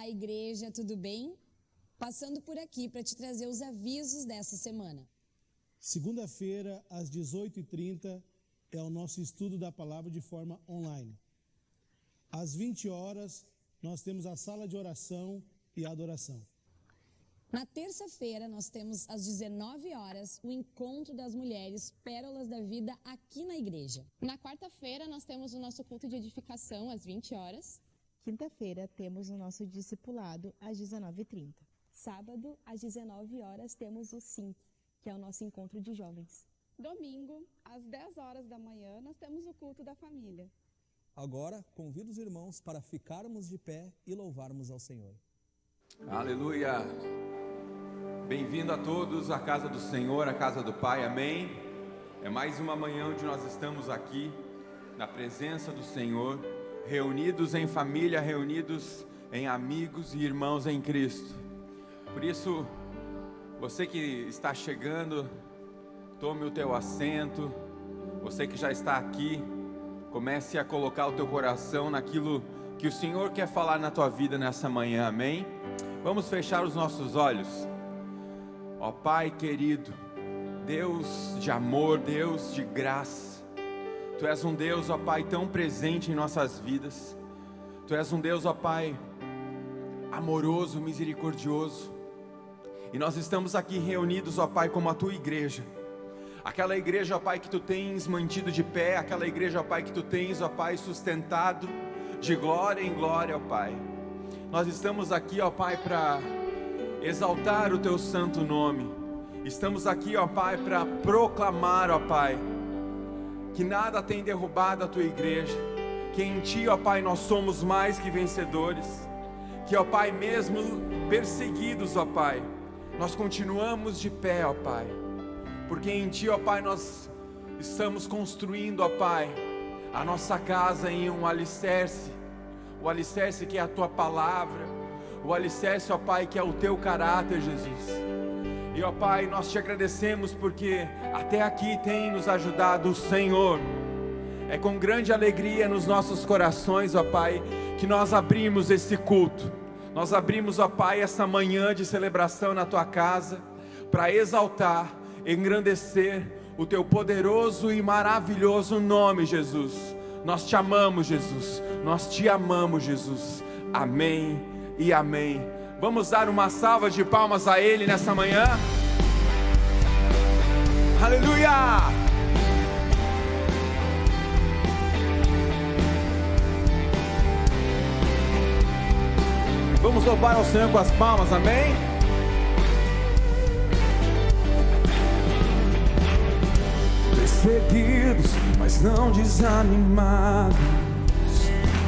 Olá, igreja, tudo bem? Passando por aqui para te trazer os avisos dessa semana. Segunda-feira, às 18h30, é o nosso estudo da palavra de forma online. Às 20 horas, nós temos a sala de oração e adoração. Na terça-feira, nós temos às 19 horas o encontro das mulheres Pérolas da Vida aqui na igreja. Na quarta-feira, nós temos o nosso culto de edificação às 20 horas. Quinta-feira, temos o nosso discipulado às 19h30. Sábado, às 19 horas, temos o SIM, que é o nosso encontro de jovens. Domingo, às 10 horas da manhã, nós temos o culto da família. Agora, convido os irmãos para ficarmos de pé e louvarmos ao Senhor. Aleluia! Bem-vindo a todos à casa do Senhor, à casa do Pai, amém? É mais uma manhã onde nós estamos aqui, na presença do Senhor, reunidos em família, reunidos em amigos e irmãos em Cristo. Por isso, você que está chegando, tome o teu assento. Você que já está aqui, comece a colocar o teu coração naquilo que o Senhor quer falar na tua vida nessa manhã, amém? Vamos fechar os nossos olhos. Ó Pai querido, Deus de amor, Deus de graça, Tu és um Deus, ó Pai, tão presente em nossas vidas. Tu és um Deus, ó Pai, amoroso, misericordioso. E nós estamos aqui reunidos, ó Pai, como a Tua igreja. Aquela igreja, ó Pai, que Tu tens mantido de pé, aquela igreja, ó Pai, que Tu tens, ó Pai, sustentado de glória em glória, ó Pai. Nós estamos aqui, ó Pai, para exaltar o Teu santo nome. Estamos aqui, ó Pai, para proclamar, ó Pai, que nada tem derrubado a Tua igreja, que em Ti, ó Pai, nós somos mais que vencedores, que, ó Pai, mesmo perseguidos, ó Pai, nós continuamos de pé, ó Pai, porque em Ti, ó Pai, nós estamos construindo, ó Pai, a nossa casa em um alicerce, o alicerce que é a Tua palavra, o alicerce, ó Pai, que é o Teu caráter, Jesus. E, ó Pai, nós Te agradecemos porque até aqui tem nos ajudado o Senhor. É com grande alegria nos nossos corações, ó Pai, que nós abrimos esse culto. Nós abrimos, ó Pai, essa manhã de celebração na Tua casa, para exaltar, engrandecer o Teu poderoso e maravilhoso nome, Jesus. Nós Te amamos, Jesus. Nós Te amamos, Jesus. Amém e amém. Vamos dar uma salva de palmas a Ele nessa manhã. Aleluia! Vamos louvar ao Senhor com as palmas, amém? Perseguidos, mas não desanimados,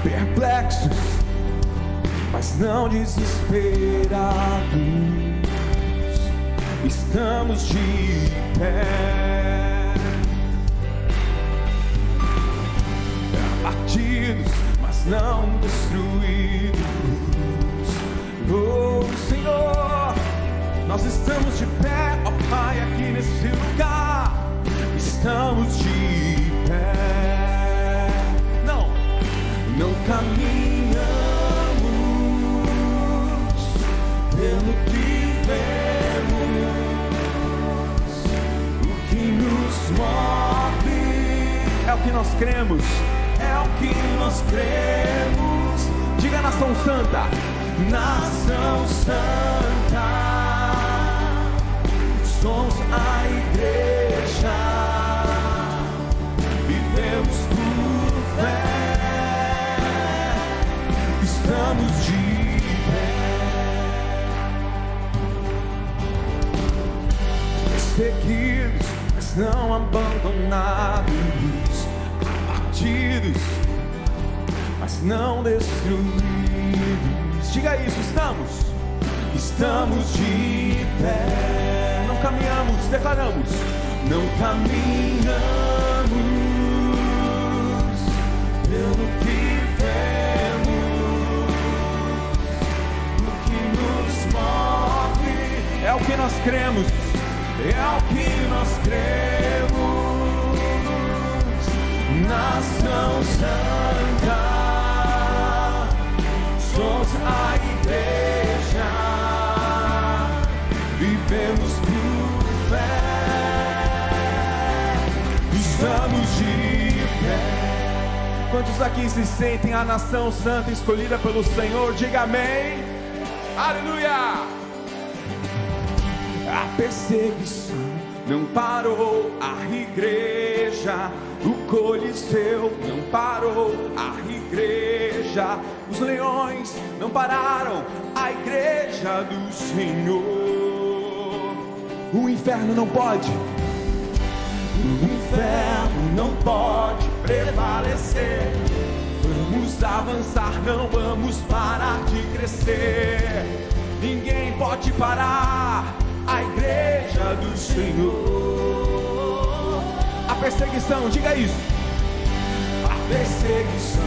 perplexos, mas não desesperados, estamos de pé, abatidos, mas não destruídos. Oh Senhor, nós estamos de pé, ó Pai, aqui nesse lugar, estamos de pé, não caminhamos pelo que vemos, o que nos move é o que nós cremos, é o que nós cremos. Diga nação santa, nação santa, somos a igreja, vivemos por fé, estamos de perseguidos, mas não abandonados, abatidos, mas não destruídos. Diga isso, estamos de pé. Não caminhamos, declaramos, não caminhamos pelo que vemos, o que nos move é o que nós cremos. É o que nós cremos, nação santa, somos a igreja. estamos de pé. Quantos aqui se sentem a nação santa escolhida pelo Senhor? Diga amém. Aleluia. A perseguição não parou a igreja, o Coliseu não parou a igreja, os leões não pararam a igreja do Senhor. O inferno não pode, o inferno não pode prevalecer. Vamos avançar, não vamos parar de crescer. Ninguém pode parar a igreja do Senhor. A perseguição, diga isso. A perseguição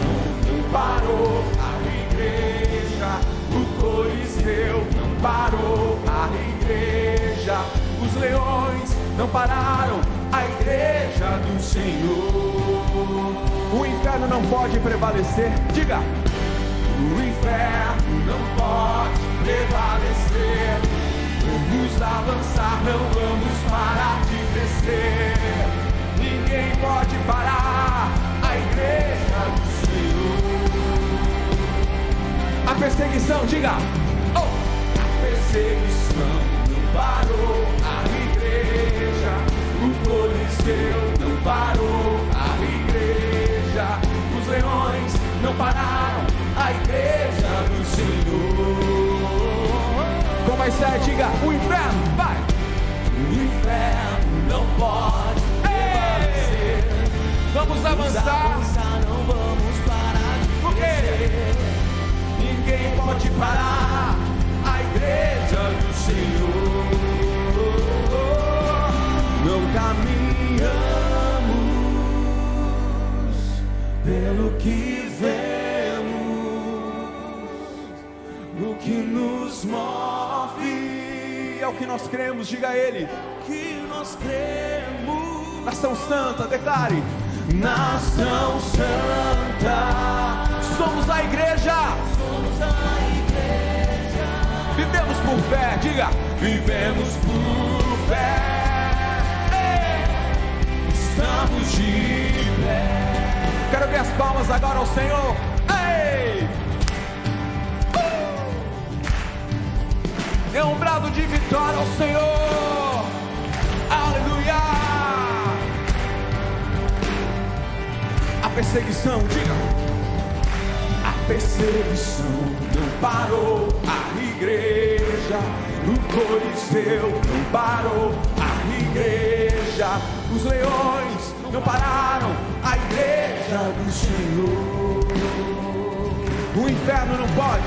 não parou a igreja, o Coliseu não parou a igreja, os leões não pararam a igreja do Senhor. O inferno não pode prevalecer, diga. O inferno não pode prevalecer. Vamos avançar, não vamos parar de crescer. Ninguém pode parar a igreja do Senhor. A perseguição, diga. Oh! A perseguição não parou a igreja, o Coliseu não parou a igreja, os leões não pararam a igreja do Senhor. Como vai ser? Diga, o inferno, vai! O inferno não pode prevalecer. Vamos avançar, não vamos parar de crescer. Ninguém pode parar a igreja do Senhor. Não caminhamos pelo que vemos, o que nos move é o que nós cremos, diga a ele. Que nós cremos. Nação Santa, declare. Nação Santa, somos a igreja. Somos a igreja. Vivemos por fé, diga. Vivemos por fé. Estamos de pé. Quero ver as palmas agora ao Senhor. Ei! É um brado de vitória ao Senhor. Aleluia. A perseguição, diga. A perseguição não parou a igreja, o Coliseu não parou a igreja, os leões não pararam a igreja do Senhor. O inferno não pode.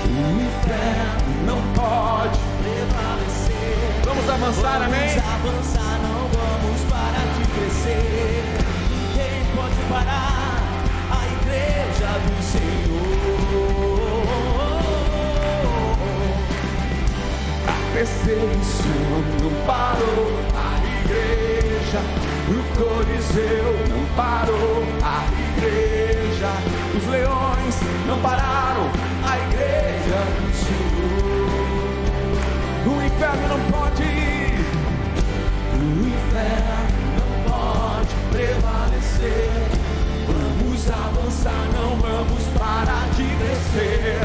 O inferno não pode prevalecer. Vamos avançar, amém? Vamos avançar, não vamos parar de crescer. Ninguém pode parar a igreja do Senhor. A perseguição não parou a igreja, o Coliseu não parou a igreja, os leões não pararam a igreja do Senhor. O inferno não pode, o inferno não pode prevalecer. Vamos avançar, não vamos parar de crescer.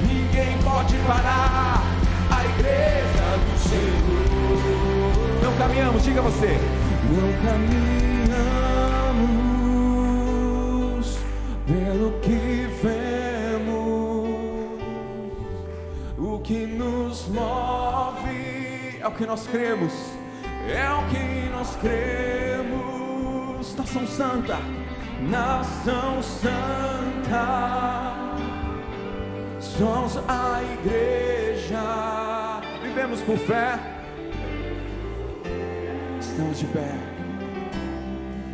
Ninguém pode parar a igreja do Senhor. Não caminhamos, diga você. Não caminhamos pelo que vemos, o que nos move é o que nós cremos, é o que nós cremos. Nação Santa, Nação Santa, somos a igreja. Vivemos por fé. Estamos de pé.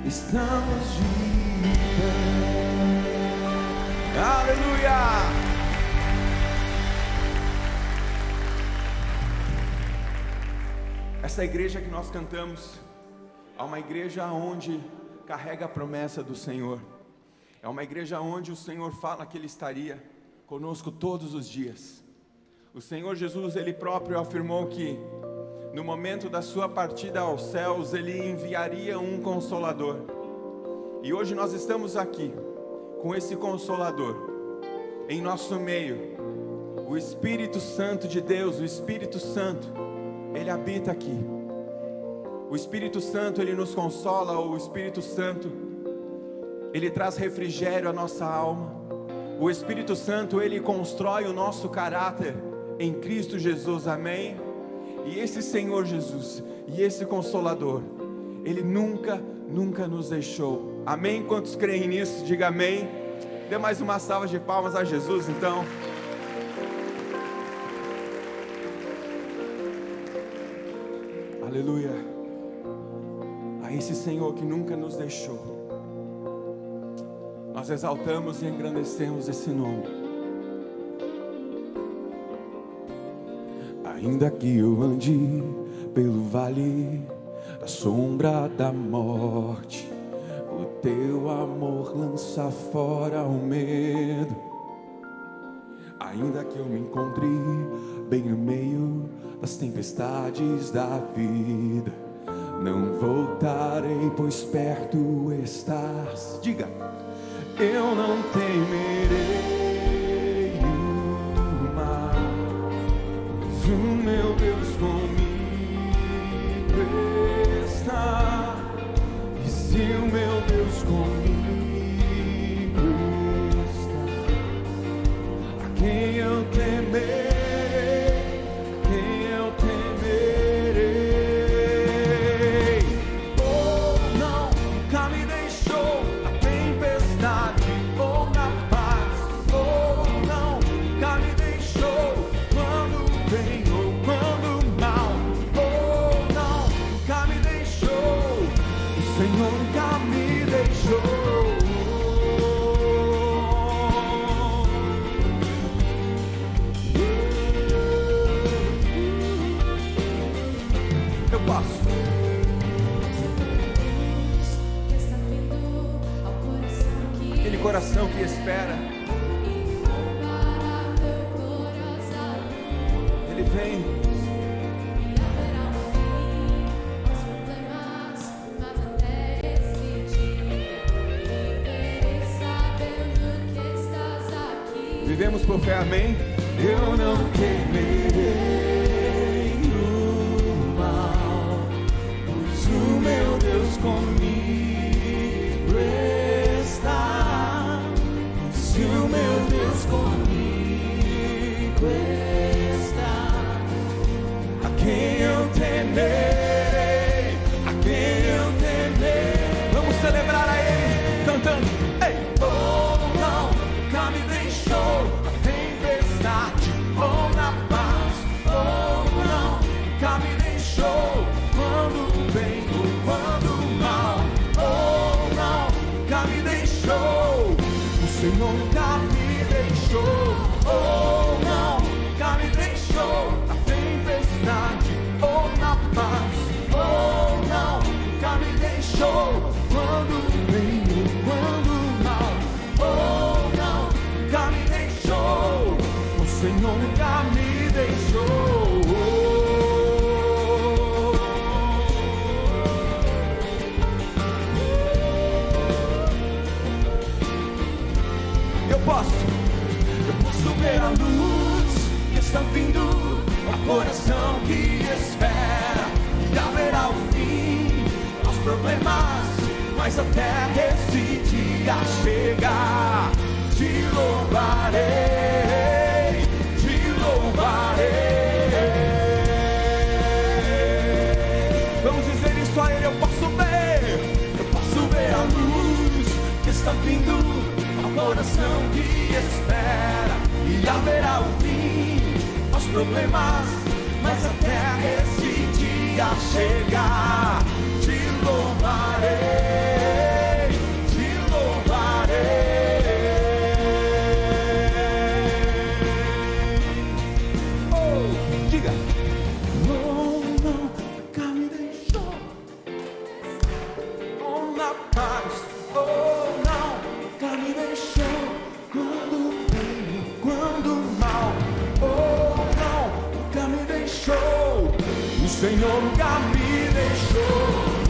Estamos de pé. Aleluia. Essa igreja que nós cantamos é uma igreja onde carrega a promessa do Senhor. É uma igreja onde o Senhor fala que Ele estaria conosco todos os dias. O Senhor Jesus, Ele próprio afirmou que no momento da sua partida aos céus, Ele enviaria um Consolador. E hoje nós estamos aqui com esse Consolador em nosso meio. O Espírito Santo de Deus, o Espírito Santo, Ele habita aqui. O Espírito Santo, Ele nos consola. O Espírito Santo, Ele traz refrigério à nossa alma. O Espírito Santo, Ele constrói o nosso caráter em Cristo Jesus, amém? E esse Senhor Jesus, e esse Consolador, Ele nunca nos deixou, amém? Quantos creem nisso? Diga amém. Dê mais uma salva de palmas a Jesus, então. Aleluia. A esse Senhor que nunca nos deixou, nós exaltamos e engrandecemos esse nome. Ainda que eu ande pelo vale da sombra da morte, o teu amor lança fora o medo. Ainda que eu me encontre bem no meio das tempestades da vida, não voltarei, pois perto estás. Diga: eu não temerei o mal, pois o meu Deus comigo está. E se o meu Deus comigo está, a quem eu temerei? Coração que espera, Ele vem. Vivemos por fé, amém? Eu não temerei o mal, pois o meu Deus comigo está. Se o meu Deus comigo está, a quem eu temerei, a quem eu temerei. Vamos celebrar a Ele, cantando. Ei! Oh, não, nunca me deixou na tempestade ou na paz. Oh, não, nunca me deixou quando o bem ou quando o mal. Oh, não, nunca me deixou. O Senhor nunca me deixou, oh não, nunca me deixou na tempestade ou na paz, oh não, nunca me deixou quando bem ou quando mal, oh não, nunca me deixou, o Senhor nunca me deixou. Eu posso ver a luz que está vindo ao coração que espera, e haverá o fim aos problemas, mas até esse dia chegar, te louvarei, te louvarei. Vamos dizer isso a Ele. Eu posso ver a luz que está vindo ao coração que espera, e haverá o fim aos problemas, mas até esse dia chegar, te louvarei, te louvarei. Oh, diga. Oh, não, nunca me deixou, oh, na paz, oh, não, nunca me deixou quando bem, quando mal, oh não, nunca me deixou. O Senhor nunca me deixou.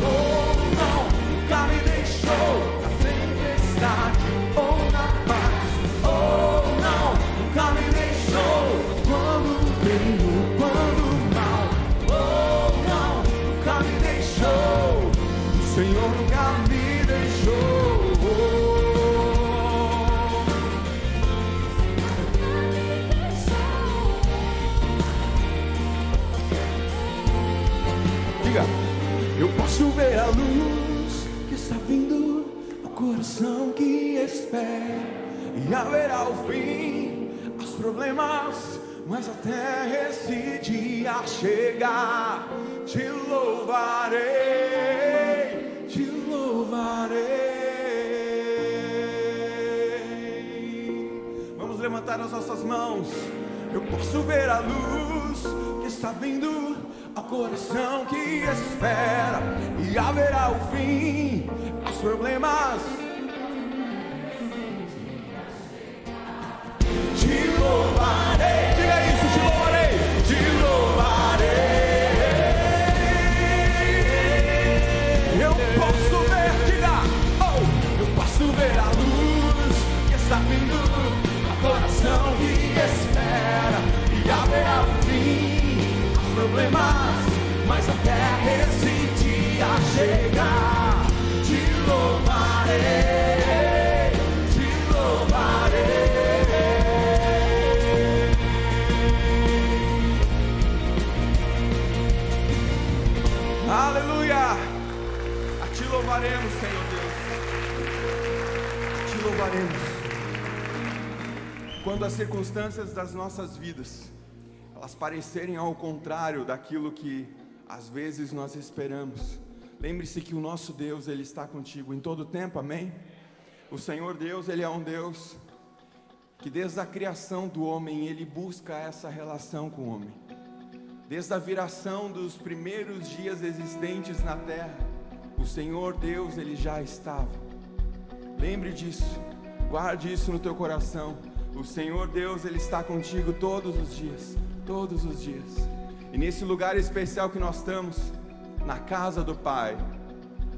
Oh, não, nunca me deixou. Na tempestade ou na paz. Oh, não, nunca me deixou. Quando bem ou quando mal. Oh, não, nunca me deixou. O Senhor nunca me deixou. Eu posso ver a luz que está vindo, o coração que espera, e haverá o fim aos problemas, mas até esse dia chegar, te louvarei, te louvarei. Vamos levantar as nossas mãos. Eu posso ver a luz que está vindo, ao coração que espera, e haverá o fim aos problemas. Te louvarei, diga isso, te louvarei, te louvarei. Eu posso ver, diga, oh, eu posso ver a luz que está vindo, ao coração que espera, e haverá o fim problemas, mas até esse dia chegar, te louvarei, te louvarei. Aleluia! A te louvaremos, Senhor Deus. A te louvaremos. Quando as circunstâncias das nossas vidas elas parecerem ao contrário daquilo que às vezes nós esperamos, lembre-se que o nosso Deus, Ele está contigo em todo tempo, amém? O Senhor Deus, Ele é um Deus que desde a criação do homem, Ele busca essa relação com o homem. Desde a viração dos primeiros dias existentes na terra, o Senhor Deus, Ele já estava. Lembre disso, guarde isso no teu coração. O Senhor Deus, Ele está contigo todos os dias. Todos os dias. E nesse lugar especial que nós estamos, na casa do Pai,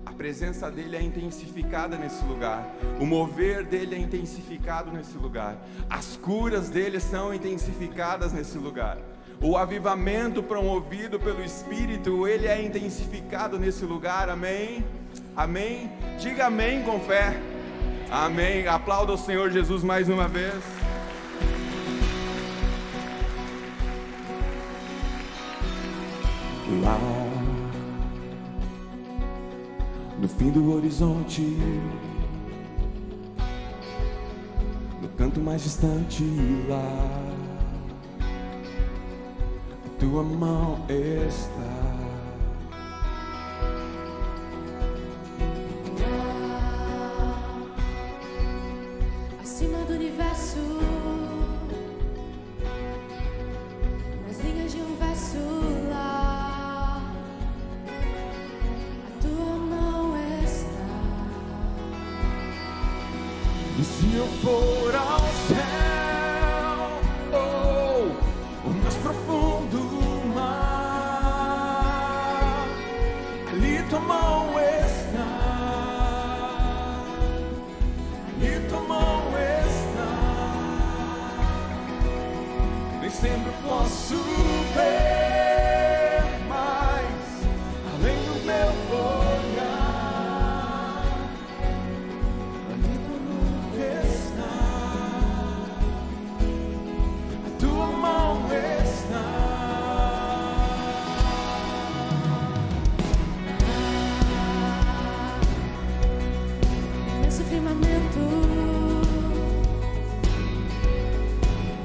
a presença dEle é intensificada nesse lugar, o mover dEle é intensificado nesse lugar, as curas dEle são intensificadas nesse lugar, o avivamento promovido pelo Espírito, ele é intensificado nesse lugar, amém? Amém? Diga amém com fé, amém. Aplauda o Senhor Jesus mais uma vez. Lá no fim do horizonte, no canto mais distante, lá a tua mão está. Acima do universo, nas linhas de um verso, lá a tua mão está. E se eu for ao céu, oh, o mais profundo mar, ali tua mão está, ali tua mão está. Nem sempre posso ver, mas além do meu olhar, ali tu nunca está, a tua mão está. Nesse firmamento,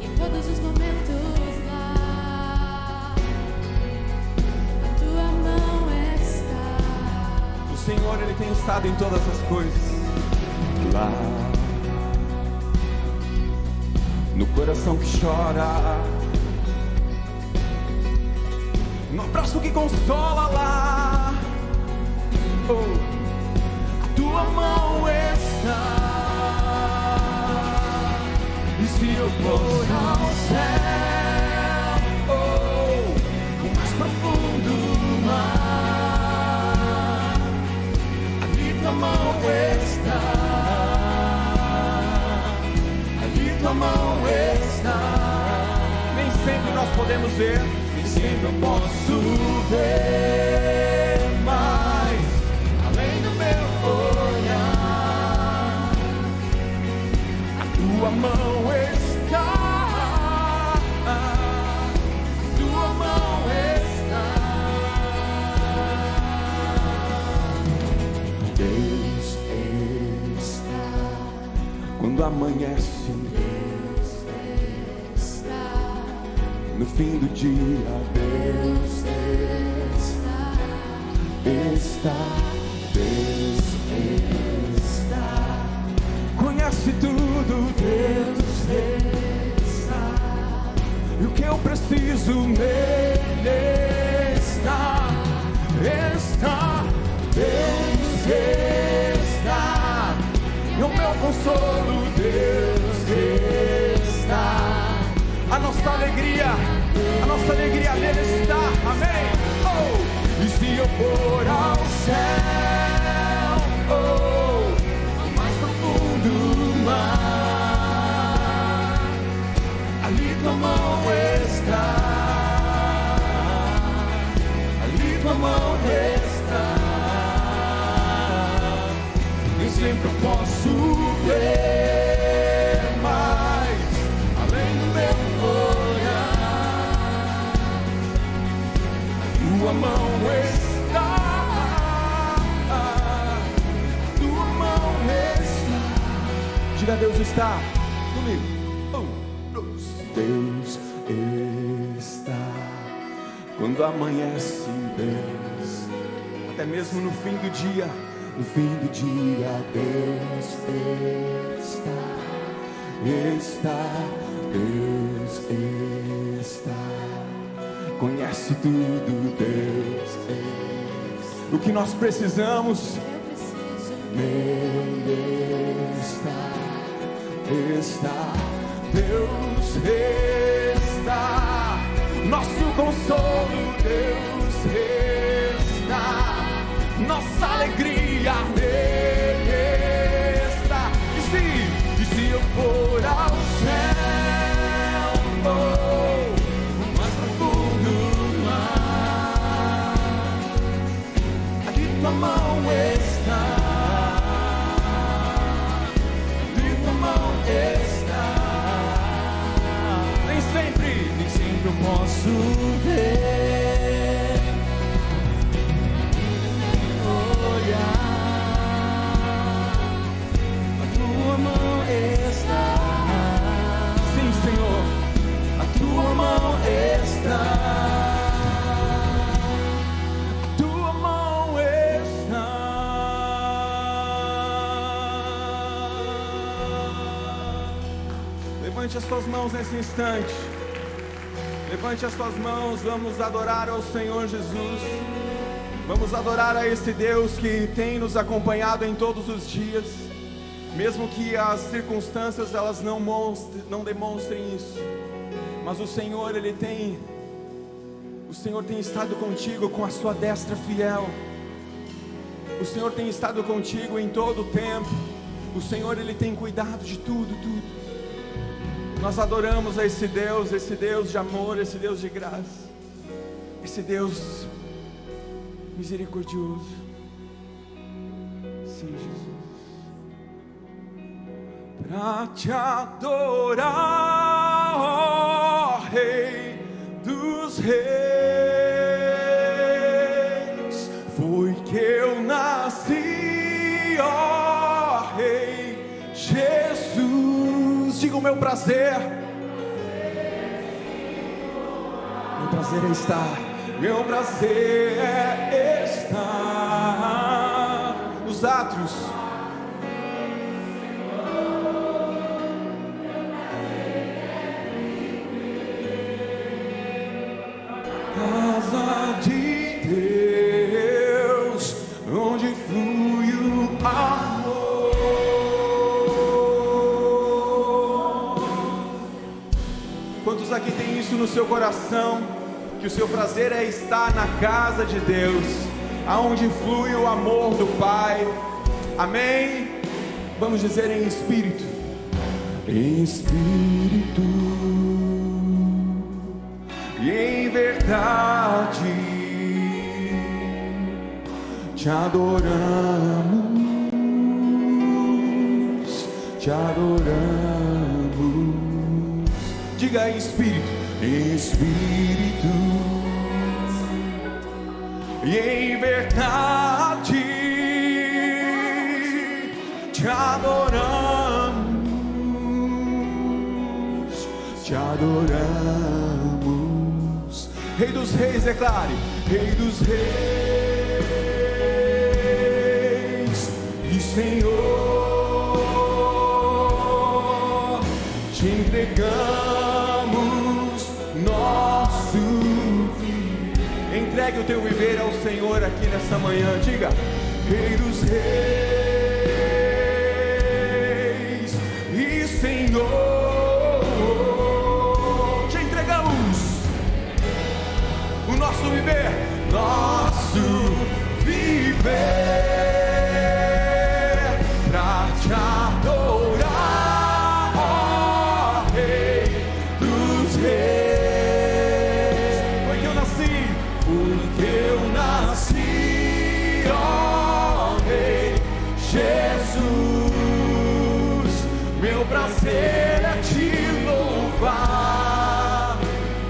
em todos os momentos, lá a tua mão está. O Senhor, Ele tem estado em todas as coisas. Lá no coração que chora, no abraço que consola, lá, oh, a tua mão está. E se eu for ao céu, oh, o mais profundo mar, mão está, ali tua mão está. Nem sempre nós podemos ver, nem sempre eu posso ver, mas além do meu olhar, a tua mão está, a tua mão está. Deus está quando amanhece. No fim do dia, Deus está, Deus está. Conhece tudo, Deus está. E o que eu preciso nele está, Deus está. E o meu consolo, Deus está. A nossa alegria nele está, amém? Oh, e se eu for ao céu, oh, ao mais profundo mar, ali tua mão está, ali tua mão está. Nem sempre eu posso ver, mas além do meu tua mão está, tua mão está. Diga, Deus está comigo. Deus está quando amanhece, Deus. Até mesmo no fim do dia, Deus está. Conhece tudo, Deus. O que nós precisamos, nele está. Deus está. Nosso consolo, Deus está. Nossa alegria nele está. E se eu for ao céu, oh, tua mão está, e tua mão está. Nem sempre eu posso ver, olhar. A tua mão está, sim, Senhor, a tua mão está. Levante as suas mãos nesse instante. Levante as suas mãos. Vamos adorar ao Senhor Jesus. Vamos adorar a esse Deus que tem nos acompanhado em todos os dias. Mesmo que as circunstâncias elas não demonstrem isso. Mas o Senhor tem estado contigo com a sua destra fiel. O Senhor tem estado contigo em todo o tempo. O Senhor tem cuidado de tudo. Nós adoramos a esse Deus de amor, esse Deus de graça, esse Deus misericordioso. Sim, Jesus. Pra te adorar, ó Rei dos Reis, foi que eu nasci, ó Rei Jesus. Diga o meu prazer. Meu prazer é estar nos átrios. Casa de Deus, onde flui o amor. Quantos aqui tem isso no seu coração? Que o seu prazer é estar na casa de Deus, aonde flui o amor do Pai, Amém? Vamos dizer em espírito. Em espírito e em verdade te adoramos, te adoramos. Diga em espírito e em verdade te adoramos, te adoramos. Rei dos reis, declare: Rei dos reis e Senhor, te entregamos nosso viver. Entregue o teu viver ao Senhor aqui nessa manhã. Diga: Rei dos reis e Senhor, te entregamos o nosso viver, pra te adorar, ó Rei dos reis. Foi que eu nasci, ó Rei Jesus. Meu prazer é te louvar,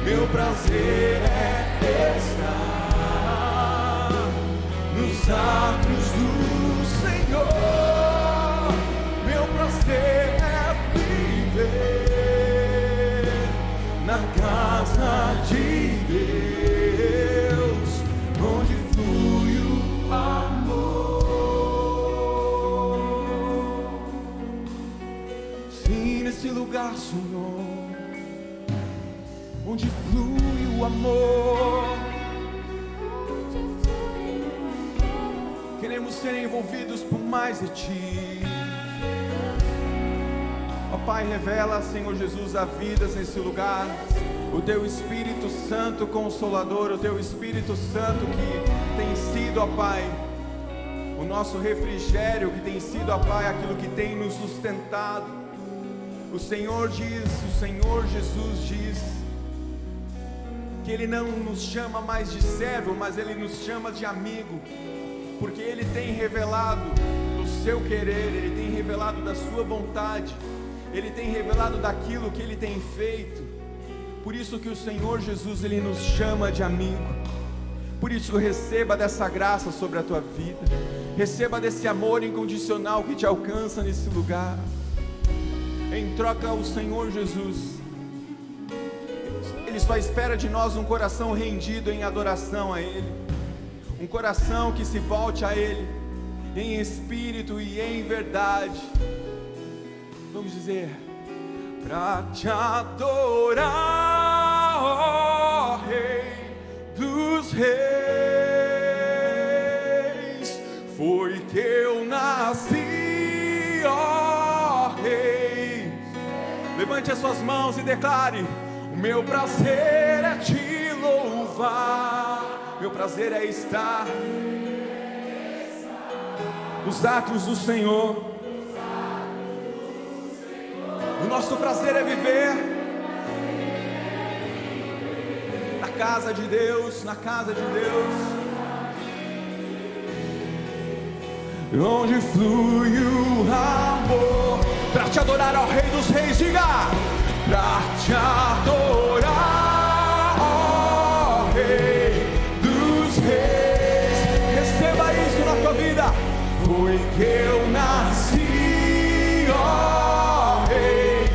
meu prazer é estar nos atos do Senhor. Meu prazer é viver na casa de Deus, onde flui o amor. Sim, nesse lugar, Senhor, onde flui o amor. Queremos ser envolvidos por mais de Ti. Ó Pai, revela, Senhor Jesus, a vidas nesse lugar. O Teu Espírito Santo Consolador, o Teu Espírito Santo que tem sido, ó Pai, o nosso refrigério, que tem sido, ó Pai, aquilo que tem nos sustentado. O Senhor Jesus diz que Ele não nos chama mais de servo, mas Ele nos chama de amigo, porque Ele tem revelado do seu querer, Ele tem revelado da sua vontade, Ele tem revelado daquilo que Ele tem feito. Por isso que o Senhor Jesus, Ele nos chama de amigo. Por isso receba dessa graça sobre a tua vida, receba desse amor incondicional que te alcança nesse lugar. Em troca, o Senhor Jesus, Ele só espera de nós um coração rendido em adoração a Ele, um coração que se volte a Ele em espírito e em verdade. Vamos dizer: pra te adorar, ó Rei dos reis, foi que eu nasci, ó Rei. Levante as suas mãos e declare: o meu prazer é te louvar, meu prazer é estar nos atos do Senhor. O nosso prazer é viver na casa de Deus, na casa de Deus, onde flui o amor. Pra te adorar, ó Rei dos Reis, diga: pra te adorar, ó Rei dos Reis. Receba isso na tua vida. Foi que eu nasci, ó Rei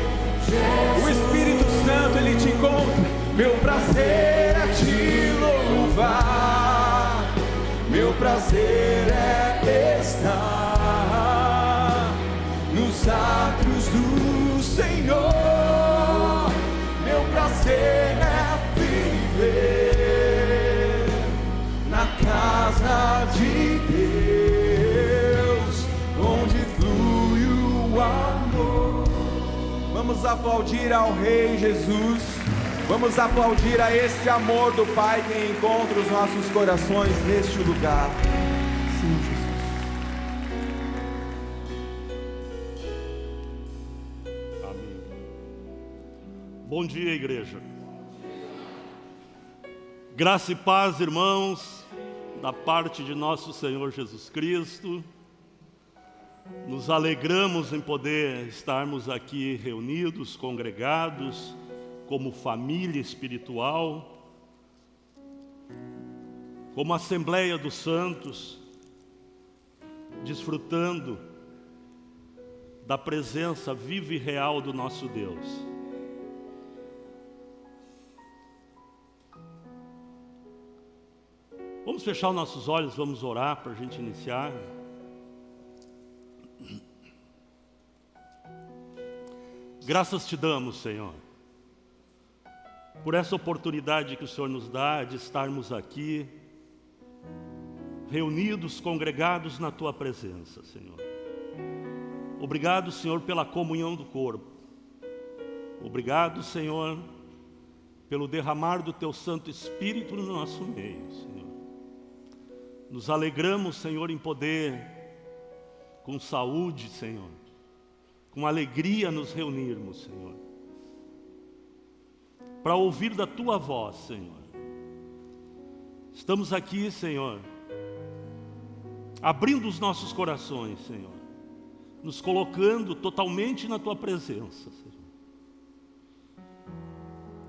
Jesus. O Espírito Santo, Ele te encontra. Meu prazer é te louvar, meu prazer é estar nos atos do Senhor. Meu prazer é viver na casa de Deus, onde flui o amor. Vamos aplaudir ao Rei Jesus. Vamos aplaudir a esse amor do Pai que encontra os nossos corações neste lugar. Sim, Jesus. Bom dia, igreja. Graça e paz, irmãos, da parte de nosso Senhor Jesus Cristo. Nos alegramos em poder estarmos aqui reunidos, congregados, como família espiritual, como Assembleia dos Santos, desfrutando da presença viva e real do nosso Deus. Vamos fechar os nossos olhos, vamos orar para a gente iniciar. Graças te damos, Senhor, por essa oportunidade que o Senhor nos dá de estarmos aqui, reunidos, congregados na Tua presença, Senhor. Obrigado, Senhor, pela comunhão do corpo. Obrigado, Senhor, pelo derramar do Teu Santo Espírito no nosso meio, Senhor. Nos alegramos, Senhor, em poder, com saúde, Senhor, com alegria nos reunirmos, Senhor, para ouvir da Tua voz, Senhor. Estamos aqui, Senhor, abrindo os nossos corações, Senhor, nos colocando totalmente na Tua presença, Senhor,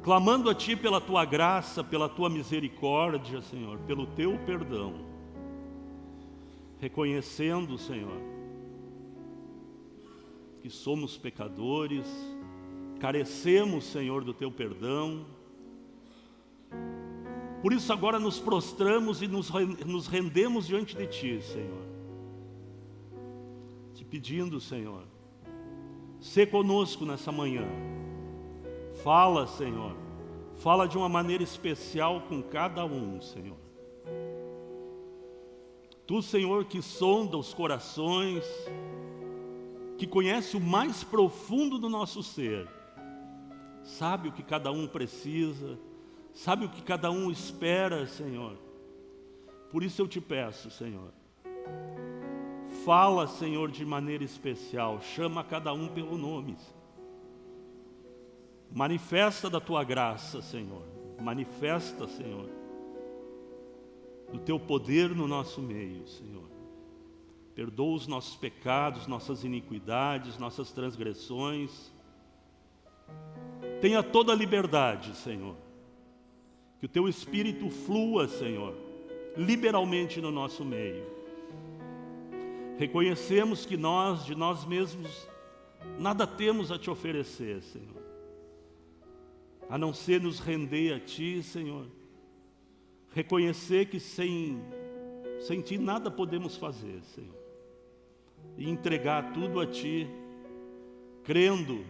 clamando a Ti pela Tua graça, pela Tua misericórdia, Senhor, pelo Teu perdão, reconhecendo, Senhor, que somos pecadores, carecemos, Senhor, do Teu perdão. Por isso agora nos prostramos e nos rendemos diante de Ti, Senhor, te pedindo, Senhor, sê conosco nessa manhã. Fala, Senhor, fala de uma maneira especial com cada um, Senhor. Tu, Senhor, que sonda os corações, que conhece o mais profundo do nosso ser, sabe o que cada um precisa, sabe o que cada um espera, Senhor. Por isso eu te peço, Senhor, fala, Senhor, de maneira especial, chama cada um pelo nome, manifesta da Tua graça, Senhor, manifesta, Senhor, do Teu poder no nosso meio, Senhor. Perdoa os nossos pecados, nossas iniquidades, nossas transgressões. Tenha toda a liberdade, Senhor. Que o Teu Espírito flua, Senhor, liberalmente no nosso meio. Reconhecemos que nós, de nós mesmos, nada temos a Te oferecer, Senhor, a não ser nos render a Ti, Senhor. Reconhecer que sem Ti nada podemos fazer, Senhor. E entregar tudo a Ti, crendo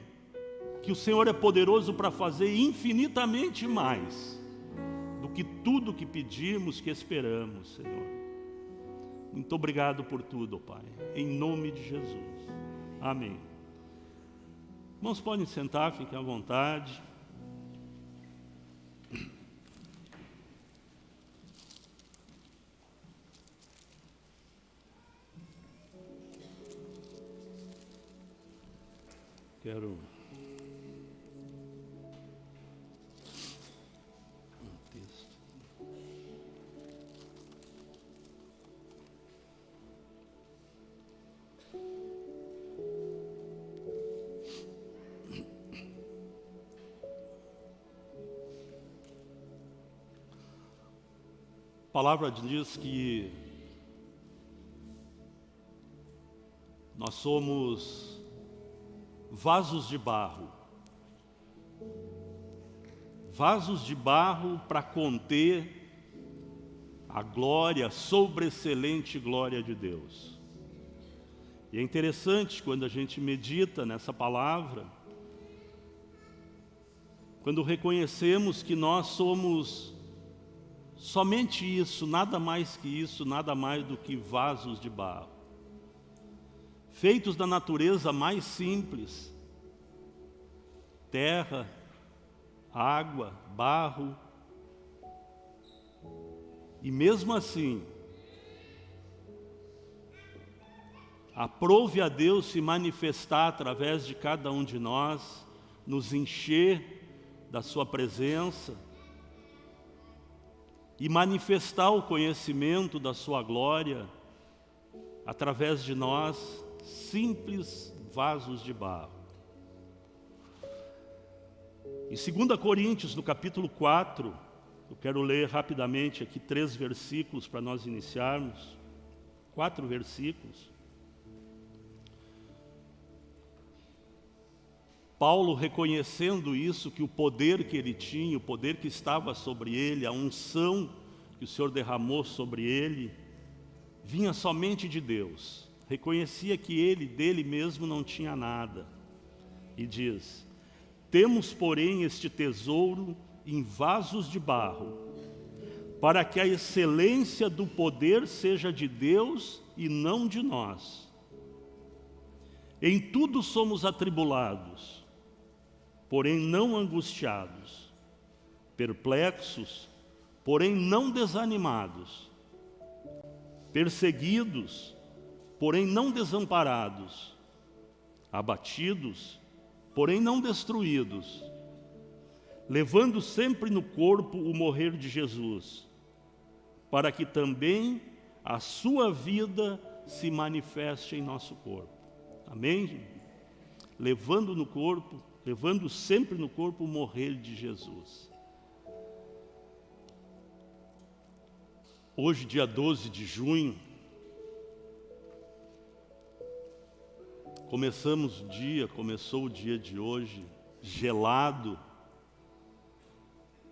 que o Senhor é poderoso para fazer infinitamente mais do que tudo que pedimos, que esperamos, Senhor. Muito obrigado por tudo, Pai, em nome de Jesus. Amém. Irmãos, podem sentar, fiquem à vontade. Quero um texto. A palavra diz que nós somos vasos de barro para conter a glória, a sobreexcelente glória de Deus. E é interessante quando a gente medita nessa palavra, quando reconhecemos que nós somos somente isso, nada mais que isso, nada mais do que vasos de barro, feitos da natureza mais simples: terra, água, barro. E mesmo assim, aprove a Deus se manifestar através de cada um de nós, nos encher da sua presença e manifestar o conhecimento da sua glória através de nós, simples vasos de barro. Em 2 Coríntios, no capítulo 4, eu quero ler rapidamente aqui 3 versículos para nós iniciarmos. 4 versículos. Paulo, reconhecendo isso, que o poder que ele tinha, o poder que estava sobre ele, a unção que o Senhor derramou sobre ele, vinha somente de Deus. Reconhecia que ele, dele mesmo, não tinha nada. E diz: temos, porém, este tesouro em vasos de barro, para que a excelência do poder seja de Deus e não de nós. Em tudo somos atribulados, porém não angustiados, perplexos, porém não desanimados, perseguidos, porém não desamparados, abatidos, porém não destruídos, levando sempre no corpo o morrer de Jesus, para que também a sua vida se manifeste em nosso corpo. Amém? Levando no corpo, levando sempre no corpo o morrer de Jesus. Hoje, dia 12 de junho, começou o dia de hoje, gelado.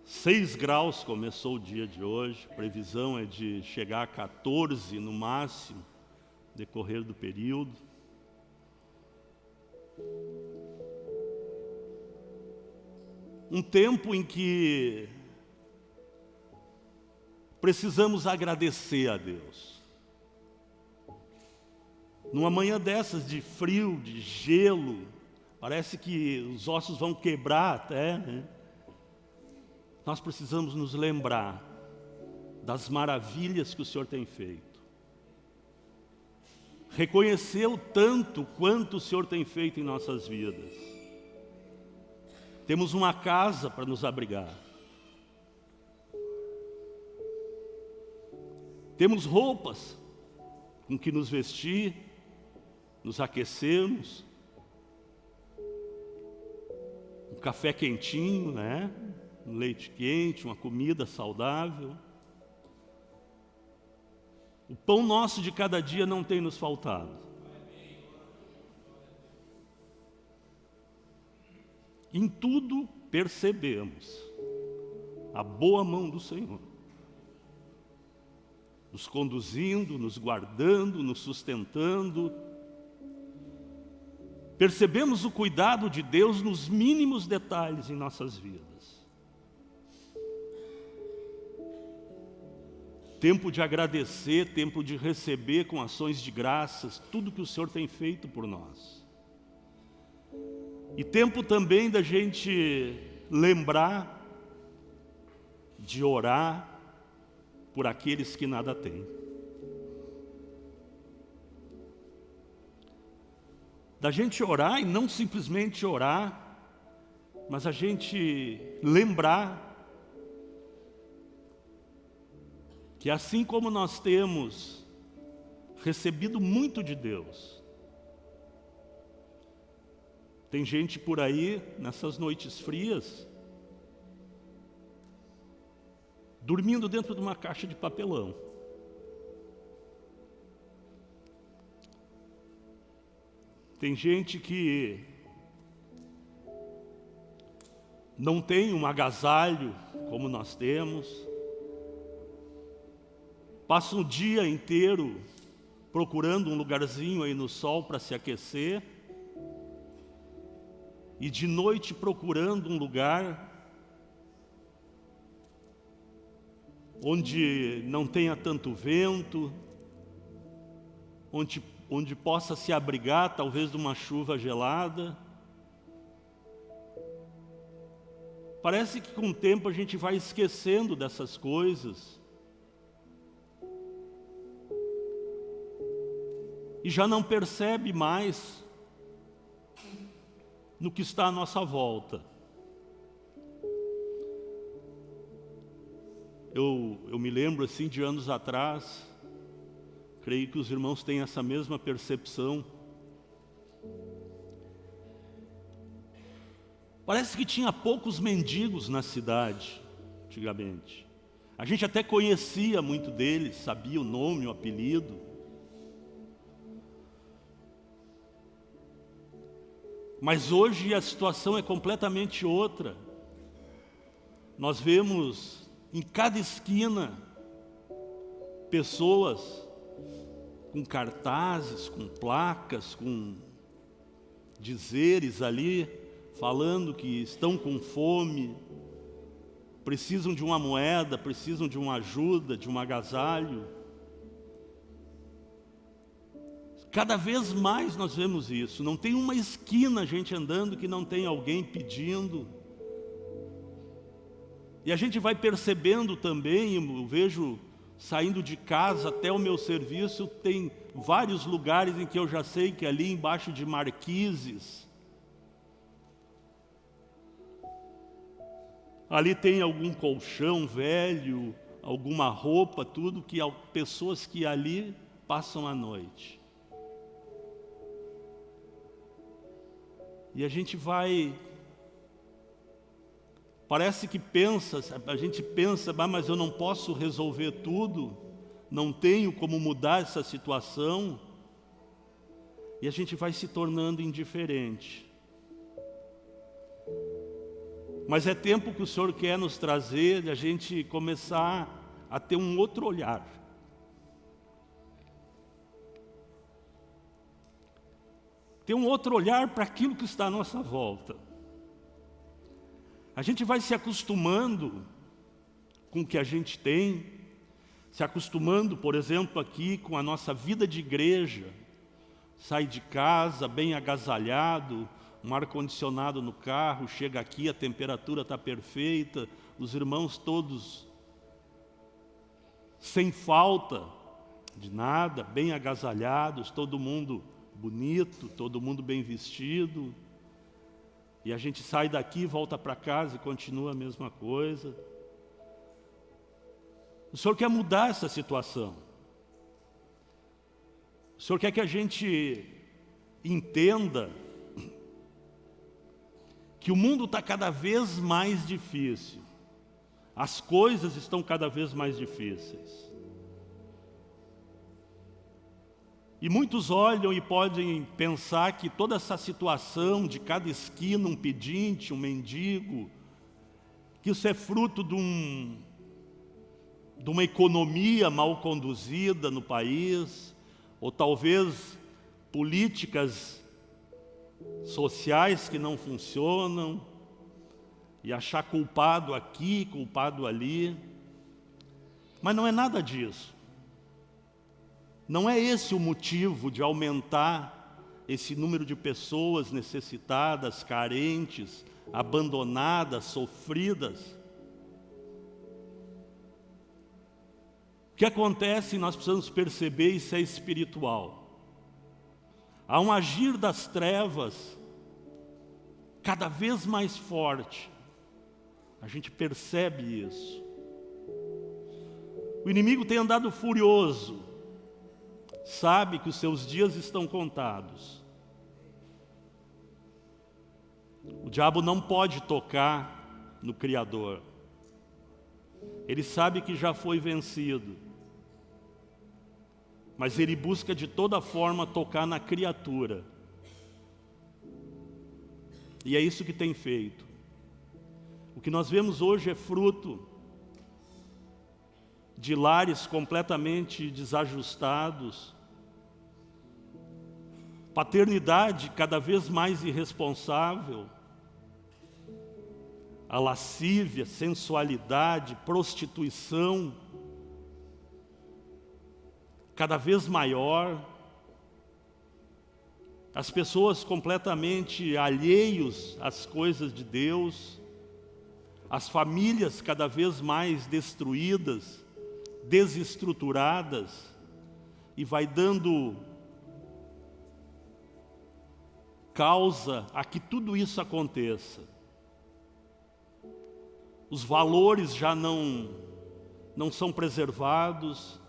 6 graus começou o dia de hoje, previsão é de chegar a 14 no máximo, decorrer do período. Um tempo em que precisamos agradecer a Deus. Numa manhã dessas de frio, de gelo, parece que os ossos vão quebrar até, né? Nós precisamos nos lembrar das maravilhas que o Senhor tem feito. Reconhecê-lo tanto quanto o Senhor tem feito em nossas vidas. Temos uma casa para nos abrigar. Temos roupas com que nos vestir, nos aquecermos. Um café quentinho, né? Um leite quente, uma comida saudável. O pão nosso de cada dia não tem nos faltado. Em tudo percebemos a boa mão do Senhor, nos conduzindo, nos guardando, nos sustentando. Percebemos o cuidado de Deus nos mínimos detalhes em nossas vidas. Tempo de agradecer, tempo de receber com ações de graças tudo que o Senhor tem feito por nós. E tempo também da gente lembrar de orar por aqueles que nada têm. Da gente orar e não simplesmente orar, mas a gente lembrar que assim como nós temos recebido muito de Deus, tem gente por aí, nessas noites frias, dormindo dentro de uma caixa de papelão. Tem gente que não tem um agasalho como nós temos, passa um dia inteiro procurando um lugarzinho aí no sol para se aquecer, e de noite procurando um lugar onde não tenha tanto vento, onde possa se abrigar talvez de uma chuva gelada. Parece que com o tempo a gente vai esquecendo dessas coisas e já não percebe mais no que está à nossa volta. Eu me lembro assim de anos atrás, creio que os irmãos têm essa mesma percepção. Parece que tinha poucos mendigos na cidade, antigamente. A gente até conhecia muito deles, sabia o nome, o apelido. Mas hoje a situação é completamente outra. Nós vemos em cada esquina pessoas com cartazes, com placas, com dizeres ali, falando que estão com fome, precisam de uma moeda, precisam de uma ajuda, de um agasalho. Cada vez mais nós vemos isso. Não tem uma esquina a gente andando que não tem alguém pedindo. E a gente vai percebendo também, eu vejo saindo de casa até o meu serviço, tem vários lugares em que eu já sei que ali embaixo de marquises, ali tem algum colchão velho, alguma roupa, tudo, que pessoas que ali passam a noite. E a gente vai... Parece que a gente pensa, mas eu não posso resolver tudo, não tenho como mudar essa situação, e a gente vai se tornando indiferente. Mas é tempo que o Senhor quer nos trazer, de a gente começar a ter um outro olhar. Ter um outro olhar para aquilo que está à nossa volta. A gente vai se acostumando com o que a gente tem, se acostumando, por exemplo, aqui com a nossa vida de igreja. Sai de casa bem agasalhado, um ar-condicionado no carro, chega aqui, a temperatura está perfeita, os irmãos todos sem falta de nada, bem agasalhados, todo mundo bonito, todo mundo bem vestido. E a gente sai daqui, volta para casa e continua a mesma coisa. O Senhor quer mudar essa situação. O Senhor quer que a gente entenda que o mundo está cada vez mais difícil. As coisas estão cada vez mais difíceis. E muitos olham e podem pensar que toda essa situação de cada esquina, um pedinte, um mendigo, que isso é fruto de uma economia mal conduzida no país, ou talvez políticas sociais que não funcionam, e achar culpado aqui, culpado ali. Mas não é nada disso. Não é esse o motivo de aumentar esse número de pessoas necessitadas, carentes, abandonadas, sofridas. O que acontece, nós precisamos perceber, isso é espiritual. Há um agir das trevas cada vez mais forte. A gente percebe isso. O inimigo tem andado furioso. Sabe que os seus dias estão contados. O diabo não pode tocar no Criador. Ele sabe que já foi vencido. Mas ele busca de toda forma tocar na criatura. E é isso que tem feito. O que nós vemos hoje é fruto de lares completamente desajustados, paternidade cada vez mais irresponsável, a lascívia, sensualidade, prostituição cada vez maior, as pessoas completamente alheios às coisas de Deus, as famílias cada vez mais destruídas, desestruturadas, e vai dando causa a que tudo isso aconteça. Os valores já não não são preservados,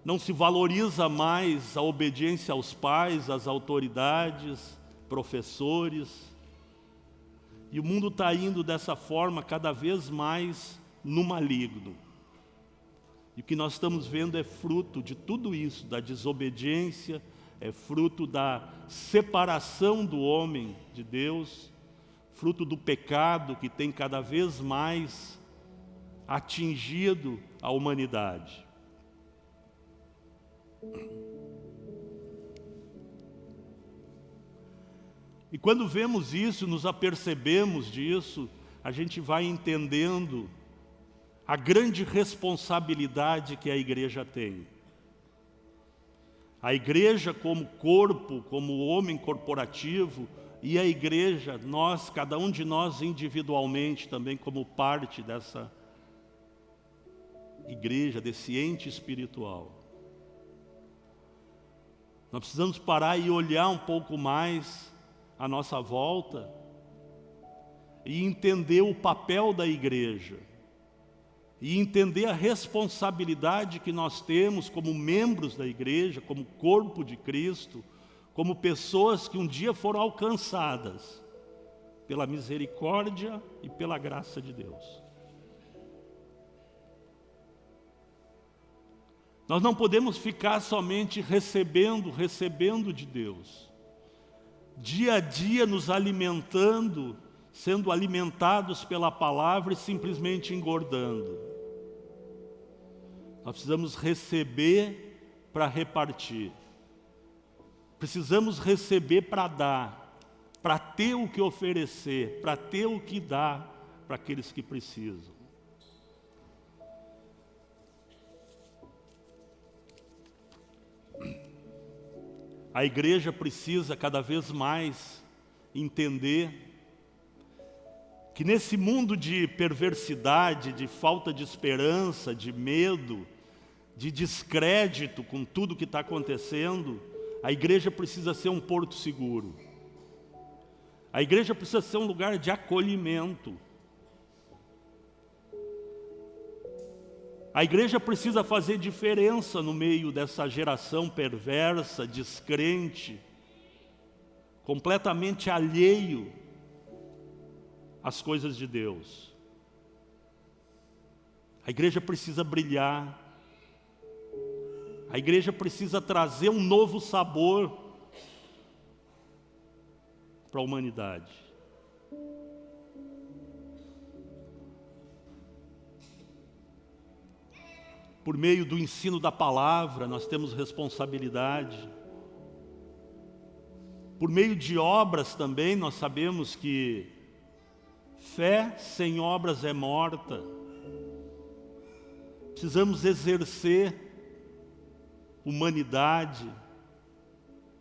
não se valoriza mais a obediência aos pais, às autoridades, professores, e o mundo está indo dessa forma cada vez mais no maligno. E o que nós estamos vendo é fruto de tudo isso, da desobediência, é fruto da separação do homem de Deus, fruto do pecado que tem cada vez mais atingido a humanidade. E quando vemos isso, nos apercebemos disso, a gente vai entendendo a grande responsabilidade que a igreja tem. A igreja como corpo, como homem corporativo, e a igreja, nós, cada um de nós individualmente também como parte dessa igreja, desse ente espiritual. Nós precisamos parar e olhar um pouco mais à nossa volta e entender o papel da igreja e entender a responsabilidade que nós temos como membros da igreja, como corpo de Cristo, como pessoas que um dia foram alcançadas pela misericórdia e pela graça de Deus. Nós não podemos ficar somente recebendo de Deus. Dia a dia nos alimentando, sendo alimentados pela palavra e simplesmente engordando. Nós precisamos receber para repartir. Precisamos receber para dar, para ter o que oferecer, para ter o que dar para aqueles que precisam. A igreja precisa cada vez mais entender que nesse mundo de perversidade, de falta de esperança, de medo, de descrédito com tudo que está acontecendo, a igreja precisa ser um porto seguro. A igreja precisa ser um lugar de acolhimento. A igreja precisa fazer diferença no meio dessa geração perversa, descrente, completamente alheio às coisas de Deus. A igreja precisa brilhar. A igreja precisa trazer um novo sabor para a humanidade. Por meio do ensino da palavra, nós temos responsabilidade. Por meio de obras também, nós sabemos que fé sem obras é morta. Precisamos exercer humanidade,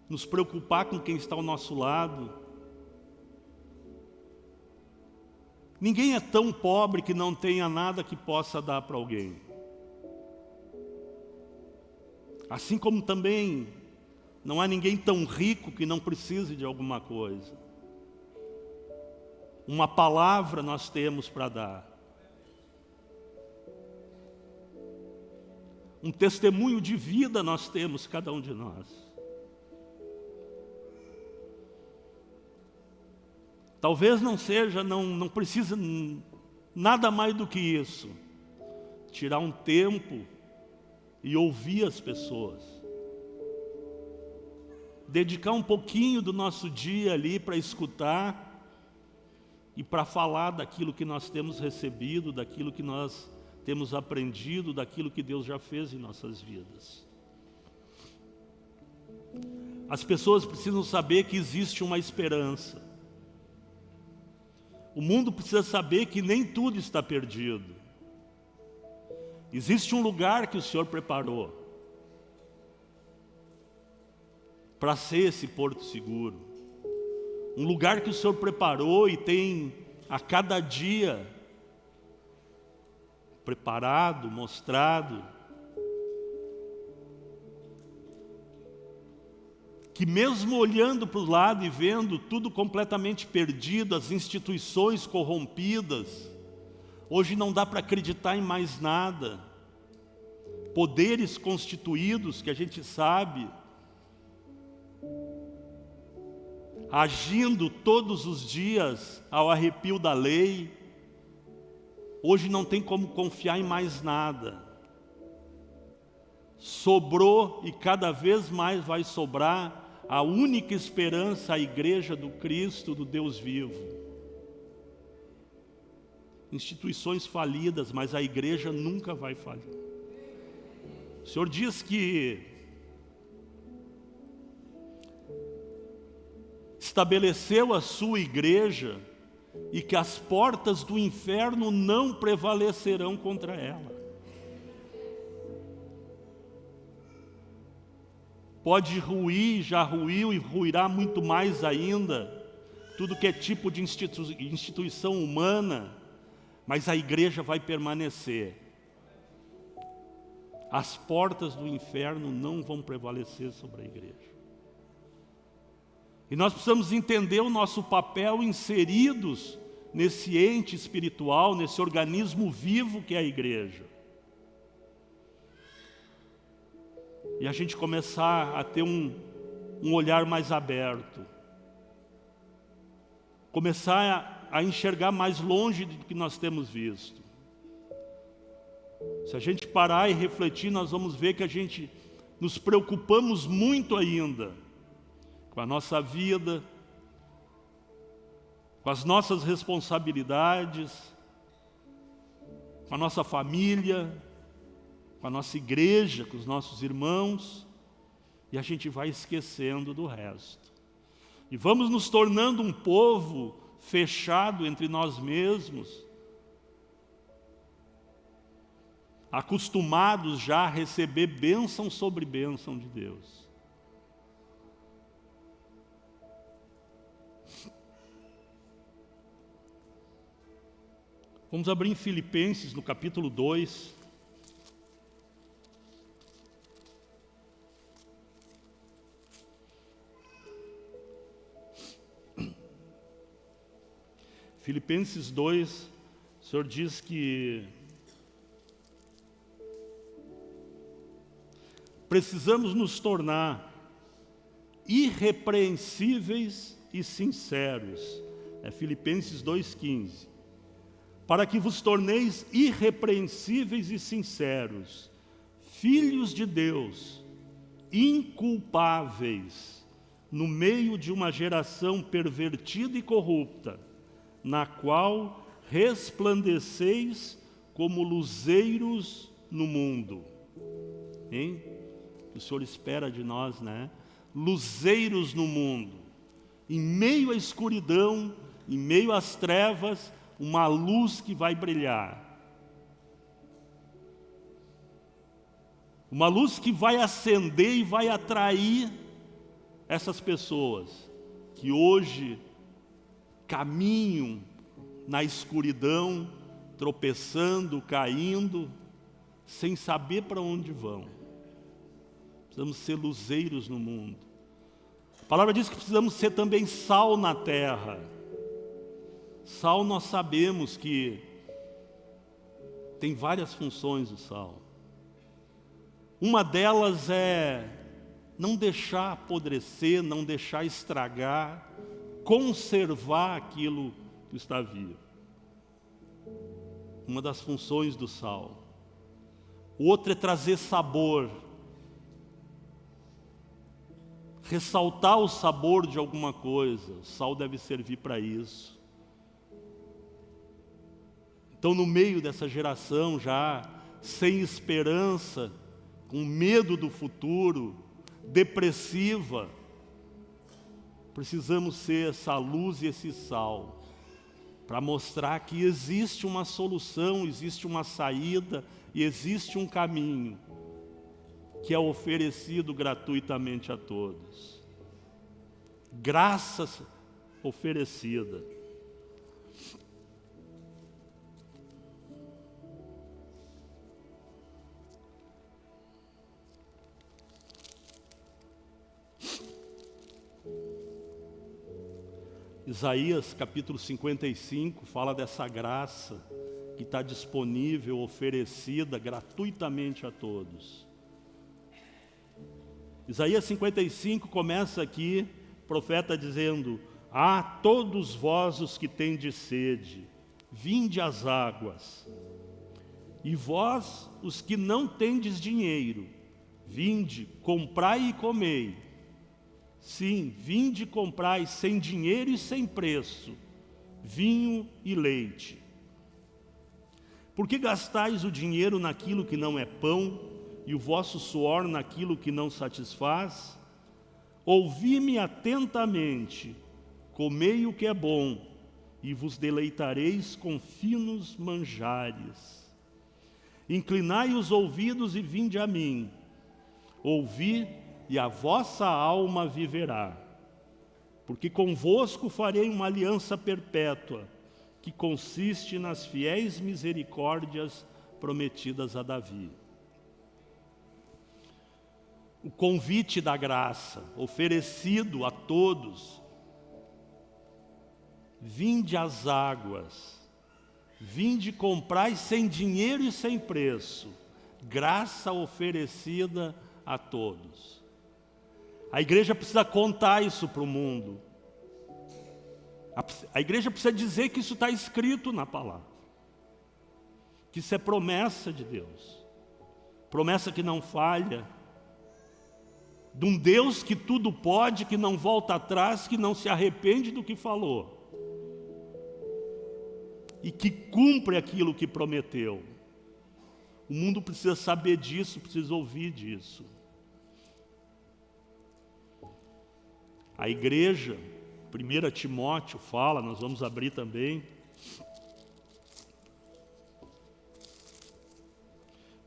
nos preocupar com quem está ao nosso lado. Ninguém é tão pobre que não tenha nada que possa dar para alguém. Assim como também não há ninguém tão rico que não precise de alguma coisa. Uma palavra nós temos para dar. Um testemunho de vida nós temos, cada um de nós. Talvez não seja, não precisa nada mais do que isso. Tirar um tempo e ouvir as pessoas. Dedicar um pouquinho do nosso dia ali para escutar e para falar daquilo que nós temos recebido, daquilo que nós temos aprendido, daquilo que Deus já fez em nossas vidas. As pessoas precisam saber que existe uma esperança. O mundo precisa saber que nem tudo está perdido. Existe um lugar que o Senhor preparou para ser esse porto seguro. Um lugar que o Senhor preparou e tem a cada dia preparado, mostrado. Que mesmo olhando para o lado e vendo tudo completamente perdido, as instituições corrompidas, Hoje não dá para acreditar em mais nada. Poderes constituídos que a gente sabe, agindo todos os dias ao arrepio da lei. Hoje não tem como confiar em mais nada. Sobrou e cada vez mais vai sobrar a única esperança, a igreja do Cristo, do Deus vivo. Instituições falidas, mas a igreja nunca vai falir. O Senhor diz que estabeleceu a sua igreja e que as portas do inferno não prevalecerão contra ela. Pode ruir, já ruiu e ruirá muito mais ainda, tudo que é tipo de instituição humana, mas a igreja vai permanecer. As portas do inferno não vão prevalecer sobre a igreja. E nós precisamos entender o nosso papel inseridos nesse ente espiritual, nesse organismo vivo que é a igreja. E a gente começar a ter um olhar mais aberto. Começar a enxergar mais longe do que nós temos visto. Se a gente parar e refletir, nós vamos ver que a gente nos preocupamos muito ainda com a nossa vida, com as nossas responsabilidades, com a nossa família, com a nossa igreja, com os nossos irmãos, e a gente vai esquecendo do resto. E vamos nos tornando um povo fechado entre nós mesmos, acostumados já a receber bênção sobre bênção de Deus. Vamos abrir em Filipenses, no capítulo 2. Filipenses 2, o Senhor diz que precisamos nos tornar irrepreensíveis e sinceros. É Filipenses 2,15. Para que vos torneis irrepreensíveis e sinceros, filhos de Deus, inculpáveis, no meio de uma geração pervertida e corrupta, na qual resplandeceis como luzeiros no mundo. Hein? O Senhor espera de nós, né? Luzeiros no mundo. Em meio à escuridão, em meio às trevas, uma luz que vai brilhar. Uma luz que vai acender e vai atrair essas pessoas que hoje caminham na escuridão, tropeçando, caindo, sem saber para onde vão. Precisamos ser luzeiros no mundo. A palavra diz que precisamos ser também sal na terra. Sal, nós sabemos que tem várias funções o sal. Uma delas é não deixar apodrecer, não deixar estragar, conservar aquilo que está vivo. Uma das funções do sal. O outro é trazer sabor. Ressaltar o sabor de alguma coisa. O sal deve servir para isso. Então, no meio dessa geração já sem esperança, com medo do futuro, depressiva, precisamos ser essa luz e esse sal, para mostrar que existe uma solução, existe uma saída e existe um caminho que é oferecido gratuitamente a todos. Graça oferecida. Isaías capítulo 55 fala dessa graça que está disponível, oferecida gratuitamente a todos. Isaías 55 começa aqui, o profeta dizendo: "Ah, todos vós os que tendes sede, vinde às águas. E vós, os que não tendes dinheiro, vinde, comprai e comei. Sim, vinde e comprai sem dinheiro e sem preço, vinho e leite. Por que gastais o dinheiro naquilo que não é pão, e o vosso suor naquilo que não satisfaz? Ouvi-me atentamente, comei o que é bom, e vos deleitareis com finos manjares. Inclinai os ouvidos e vinde a mim. Ouvi, e a vossa alma viverá. Porque convosco farei uma aliança perpétua, que consiste nas fiéis misericórdias prometidas a Davi." O convite da graça, oferecido a todos. Vinde às águas. Vinde comprai sem dinheiro e sem preço, graça oferecida a todos. A igreja precisa contar isso para o mundo. A igreja precisa dizer que isso está escrito na palavra. Que isso é promessa de Deus. Promessa que não falha. De um Deus que tudo pode, que não volta atrás, que não se arrepende do que falou. E que cumpre aquilo que prometeu. O mundo precisa saber disso, precisa ouvir disso. A igreja, 1 Timóteo fala, nós vamos abrir também.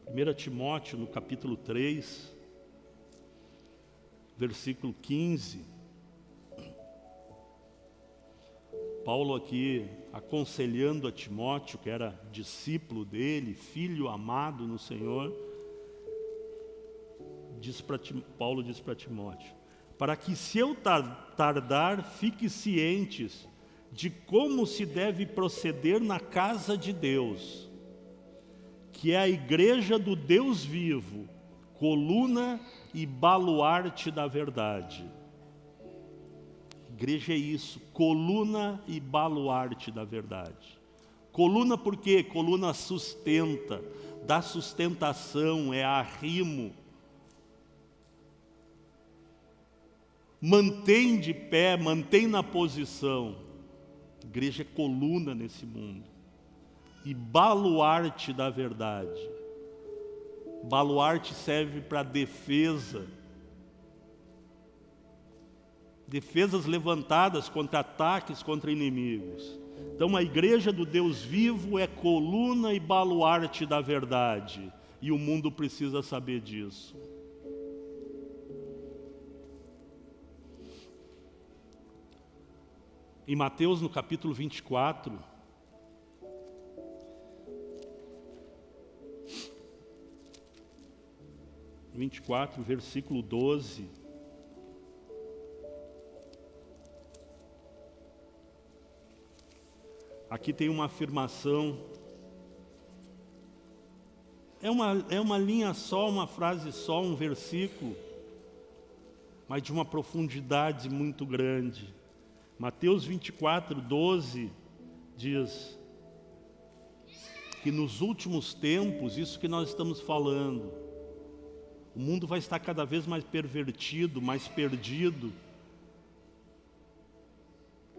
1 Timóteo, no capítulo 3, versículo 15. Paulo aqui aconselhando a Timóteo, que era discípulo dele, filho amado no Senhor, Paulo diz para Timóteo: "Para que, se eu tardar, fique cientes de como se deve proceder na casa de Deus, que é a igreja do Deus vivo, coluna e baluarte da verdade." Igreja é isso, coluna e baluarte da verdade. Coluna por quê? Coluna sustenta, dá sustentação, é arrimo. Mantém de pé, mantém na posição. Igreja é coluna nesse mundo. E baluarte da verdade. Baluarte serve para defesa. Defesas levantadas contra ataques, contra inimigos. Então a igreja do Deus vivo é coluna e baluarte da verdade. E o mundo precisa saber disso. Em Mateus, no capítulo 24, versículo 12. Aqui tem uma afirmação. É uma linha só, uma frase só, um versículo, mas de uma profundidade muito grande. Mateus 24, 12 diz que nos últimos tempos, isso que nós estamos falando, o mundo vai estar cada vez mais pervertido, mais perdido.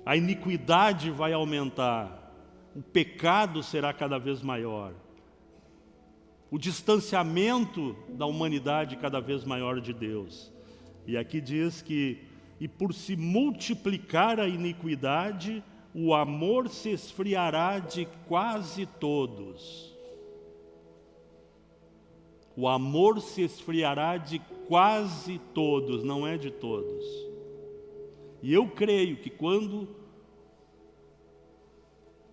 A iniquidade vai aumentar. O pecado será cada vez maior. O distanciamento da humanidade cada vez maior de Deus. E aqui diz que, e por se multiplicar a iniquidade, o amor se esfriará de quase todos. O amor se esfriará de quase todos, não é de todos. E eu creio que quando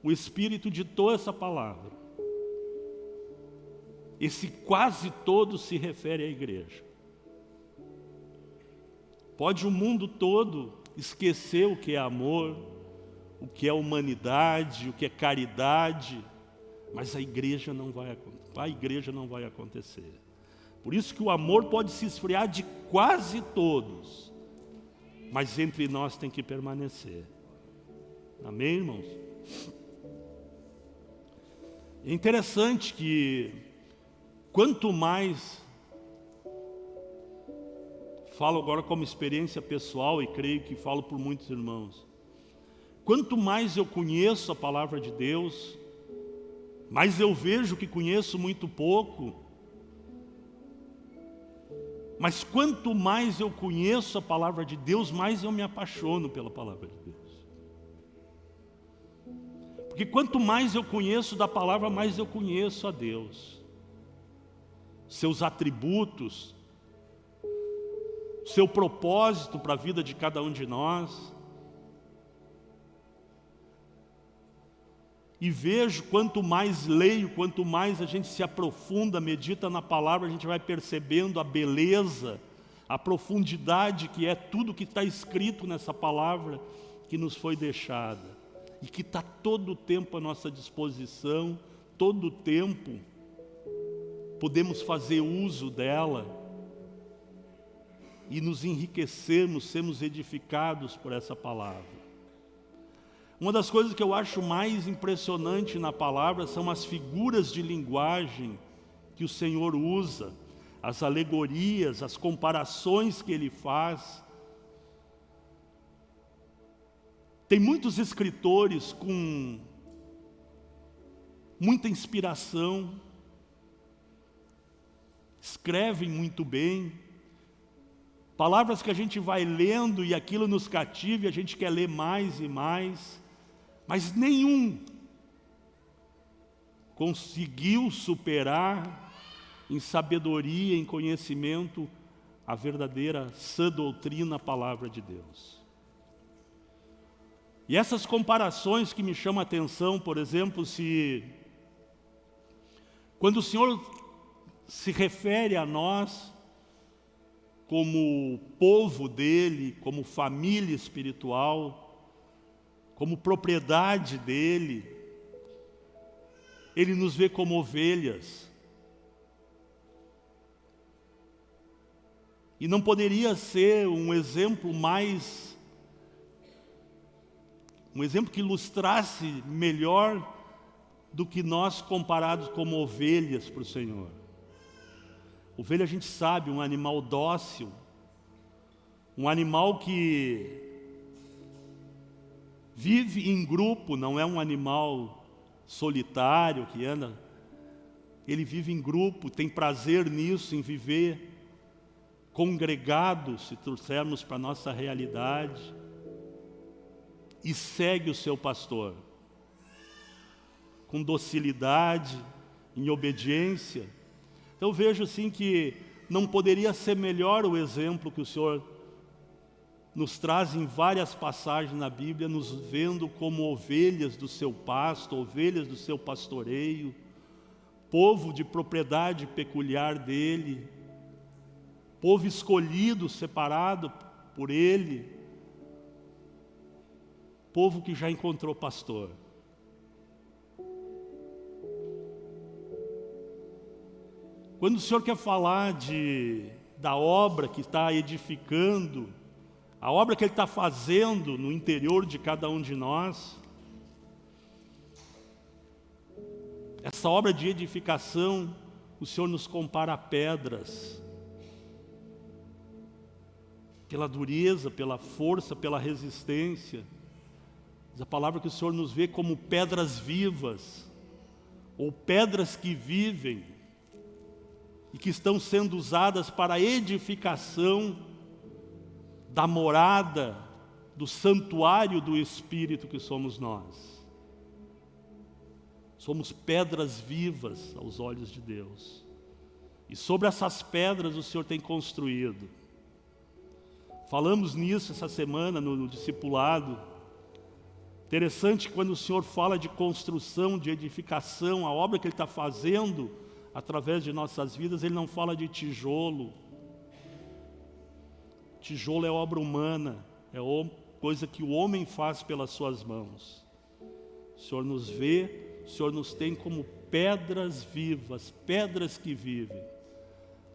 o Espírito ditou essa palavra, esse quase todos se refere à igreja. Pode o mundo todo esquecer o que é amor, o que é humanidade, o que é caridade, mas a igreja não vai acontecer. Por isso que o amor pode se esfriar de quase todos, mas entre nós tem que permanecer. Amém, irmãos? É interessante que quanto mais, falo agora como experiência pessoal e creio que falo por muitos irmãos, quanto mais eu conheço a palavra de Deus, mais eu vejo que conheço muito pouco, mas quanto mais eu conheço a palavra de Deus, mais eu me apaixono pela palavra de Deus. Porque quanto mais eu conheço da palavra, mais eu conheço a Deus. Seus atributos, seu propósito para a vida de cada um de nós. E vejo, quanto mais leio, quanto mais a gente se aprofunda, medita na palavra, a gente vai percebendo a beleza, a profundidade que é tudo que está escrito nessa palavra que nos foi deixada. E que está todo o tempo à nossa disposição, todo o tempo podemos fazer uso dela e nos enriquecermos, sermos edificados por essa palavra. Uma das coisas que eu acho mais impressionante na palavra são as figuras de linguagem que o Senhor usa, as alegorias, as comparações que Ele faz. Tem muitos escritores com muita inspiração, escrevem muito bem, palavras que a gente vai lendo e aquilo nos cativa e a gente quer ler mais e mais, mas nenhum conseguiu superar em sabedoria, em conhecimento, a verdadeira sã doutrina, a palavra de Deus. E essas comparações que me chamam a atenção, por exemplo, quando o Senhor se refere a nós como povo dele, como família espiritual, como propriedade dele, Ele nos vê como ovelhas. E não poderia ser um exemplo que ilustrasse melhor do que nós comparados como ovelhas para o Senhor. Ovelha, a gente sabe, um animal dócil, um animal que vive em grupo, não é um animal solitário que anda, ele vive em grupo, tem prazer nisso, em viver congregado, se trouxermos para a nossa realidade, e segue o seu pastor, com docilidade, em obediência. Então eu vejo assim que não poderia ser melhor o exemplo que o Senhor nos traz em várias passagens na Bíblia, nos vendo como ovelhas do seu pasto, ovelhas do seu pastoreio, povo de propriedade peculiar dele, povo escolhido, separado por ele, povo que já encontrou pastor. Quando o Senhor quer falar da obra que está edificando, a obra que Ele está fazendo no interior de cada um de nós, essa obra de edificação, o Senhor nos compara a pedras, pela dureza, pela força, pela resistência. Diz a palavra que o Senhor nos vê como pedras vivas, ou pedras que vivem, e que estão sendo usadas para a edificação da morada, do santuário do Espírito que somos nós. Somos pedras vivas aos olhos de Deus. E sobre essas pedras o Senhor tem construído. Falamos nisso essa semana no discipulado. Interessante quando o Senhor fala de construção, de edificação, a obra que Ele está fazendo através de nossas vidas, Ele não fala de tijolo. Tijolo é obra humana, é coisa que o homem faz pelas suas mãos. O Senhor nos vê, o Senhor nos tem como pedras vivas, pedras que vivem,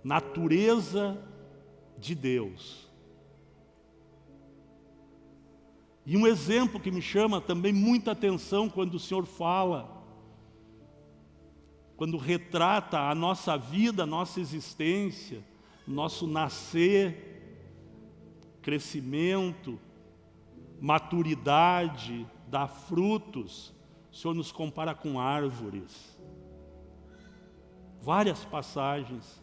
natureza de Deus. E um exemplo que me chama também muita atenção quando o Senhor fala, quando retrata a nossa vida, a nossa existência, nosso nascer, crescimento, maturidade, dar frutos, o Senhor nos compara com árvores. Várias passagens,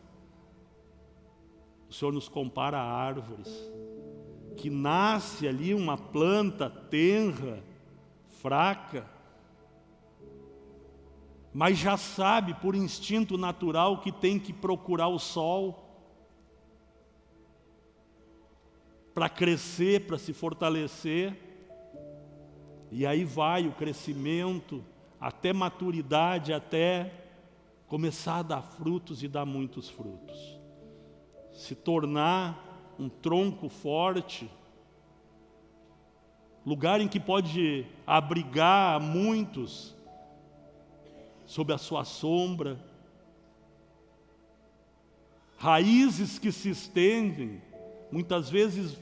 o Senhor nos compara a árvores, que nasce ali uma planta tenra, fraca, mas já sabe por instinto natural que tem que procurar o sol para crescer, para se fortalecer. E aí vai o crescimento, até maturidade, até começar a dar frutos e dar muitos frutos. Se tornar um tronco forte, lugar em que pode abrigar muitos sob a sua sombra, raízes que se estendem, muitas vezes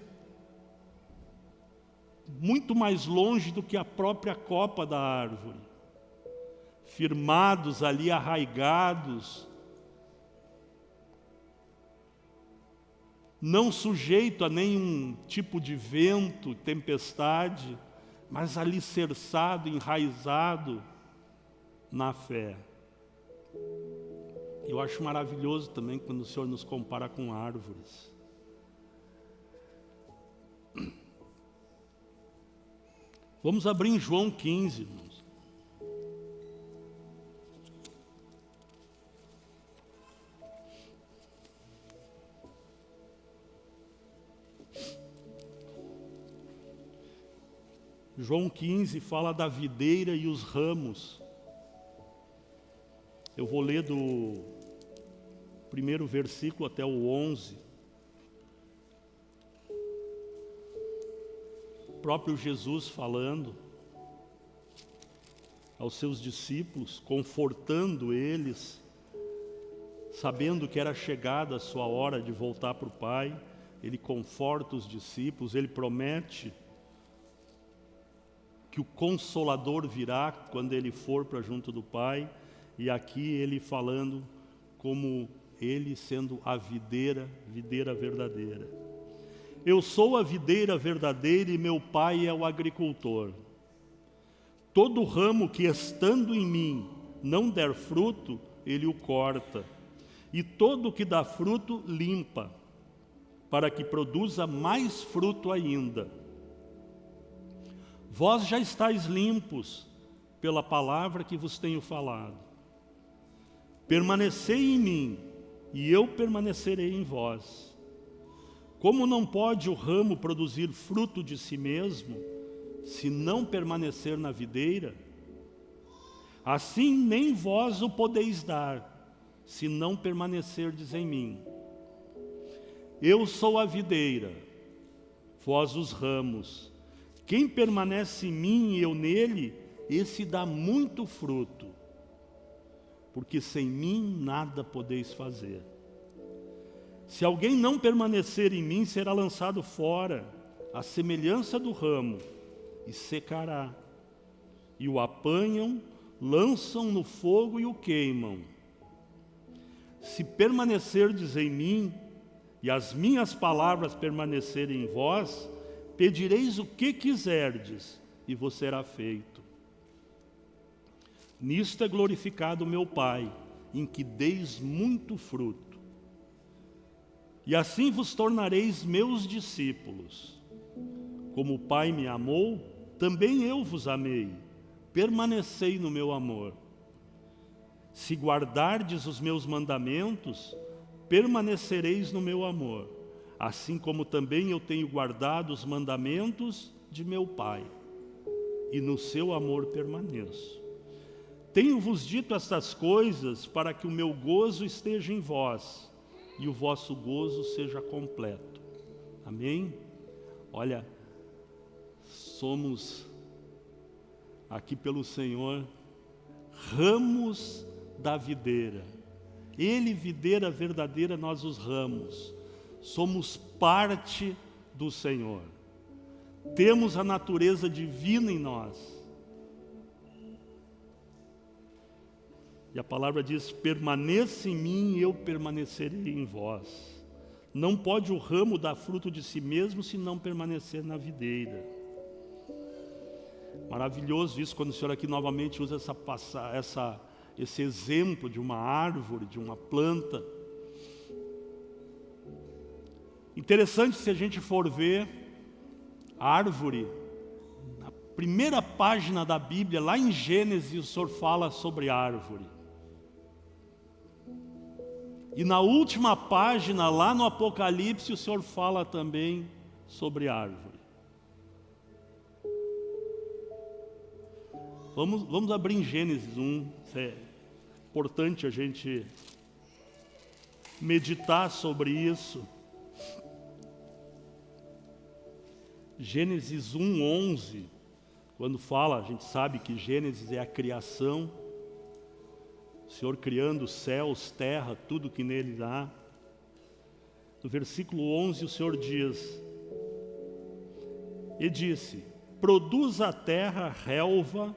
muito mais longe do que a própria copa da árvore, firmados ali, arraigados, não sujeito a nenhum tipo de vento, tempestade, mas alicerçado, enraizado na fé. Eu acho maravilhoso também quando o Senhor nos compara com árvores. Vamos abrir em João 15, irmãos. João 15 fala da videira e os ramos. Eu vou ler do primeiro versículo até o 11. O próprio Jesus falando aos seus discípulos, confortando eles, sabendo que era chegada a sua hora de voltar para o Pai. Ele conforta os discípulos, ele promete que o Consolador virá quando ele for para junto do Pai. E aqui ele falando como ele sendo a videira verdadeira. Eu sou a videira verdadeira e meu Pai é o agricultor. Todo ramo que estando em mim não der fruto, ele o corta. E todo o que dá fruto, limpa, para que produza mais fruto ainda. Vós já estáis limpos pela palavra que vos tenho falado. Permanecei em mim, e eu permanecerei em vós. Como não pode o ramo produzir fruto de si mesmo, se não permanecer na videira? Assim nem vós o podeis dar, se não permanecerdes em mim. Eu sou a videira, vós os ramos. Quem permanece em mim e eu nele, esse dá muito fruto. Porque sem mim nada podeis fazer. Se alguém não permanecer em mim, será lançado fora, à semelhança do ramo, e secará. E o apanham, lançam no fogo e o queimam. Se permanecerdes em mim, e as minhas palavras permanecerem em vós, pedireis o que quiserdes, e vos será feito. Nisto é glorificado meu Pai, em que deis muito fruto. E assim vos tornareis meus discípulos. Como o Pai me amou, também eu vos amei. Permanecei no meu amor. Se guardardes os meus mandamentos, permanecereis no meu amor, assim como também eu tenho guardado os mandamentos de meu Pai, e no seu amor permaneço. Tenho-vos dito estas coisas para que o meu gozo esteja em vós e o vosso gozo seja completo. Amém? Olha, somos aqui pelo Senhor ramos da videira. Ele, videira verdadeira, nós os ramos. Somos parte do Senhor. Temos a natureza divina em nós. E a palavra diz: permaneça em mim e eu permanecerei em vós. Não pode o ramo dar fruto de si mesmo se não permanecer na videira. Maravilhoso isso quando o Senhor aqui novamente usa esse exemplo de uma árvore, de uma planta. Interessante se a gente for ver a árvore, na primeira página da Bíblia, lá em Gênesis, o Senhor fala sobre árvore. E na última página, lá no Apocalipse, o Senhor fala também sobre árvore. Vamos abrir em Gênesis 1. É importante a gente meditar sobre isso. Gênesis 1:11, quando fala, a gente sabe que Gênesis é a criação. O Senhor criando céus, terra, tudo que nele há. No versículo 11 o Senhor diz: e disse: produz a terra relva,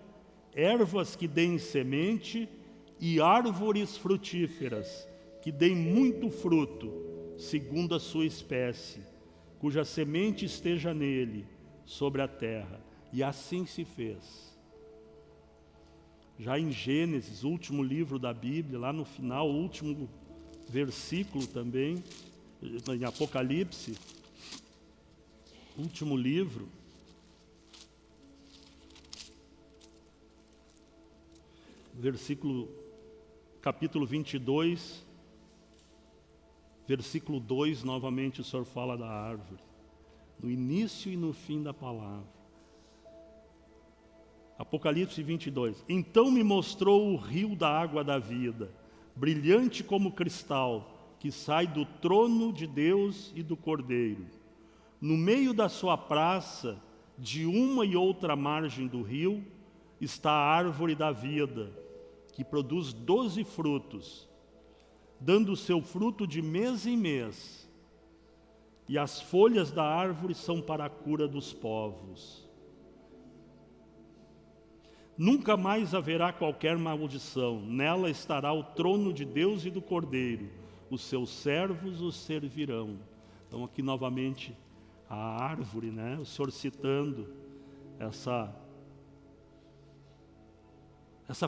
ervas que deem semente e árvores frutíferas, que deem muito fruto, segundo a sua espécie, cuja semente esteja nele, sobre a terra. E assim se fez. Já em Gênesis, último livro da Bíblia, lá no final, o último versículo também, em Apocalipse, último livro, capítulo 22, versículo 2, novamente o Senhor fala da árvore, no início e no fim da palavra. Apocalipse 22. Então me mostrou o rio da água da vida, brilhante como cristal, que sai do trono de Deus e do Cordeiro. No meio da sua praça, de uma e outra margem do rio, está a árvore da vida, que produz 12 frutos, dando o seu fruto de mês em mês. E as folhas da árvore são para a cura dos povos. Nunca mais haverá qualquer maldição. Nela estará o trono de Deus e do Cordeiro. Os seus servos os servirão. Então aqui novamente a árvore, né? O Senhor citando essa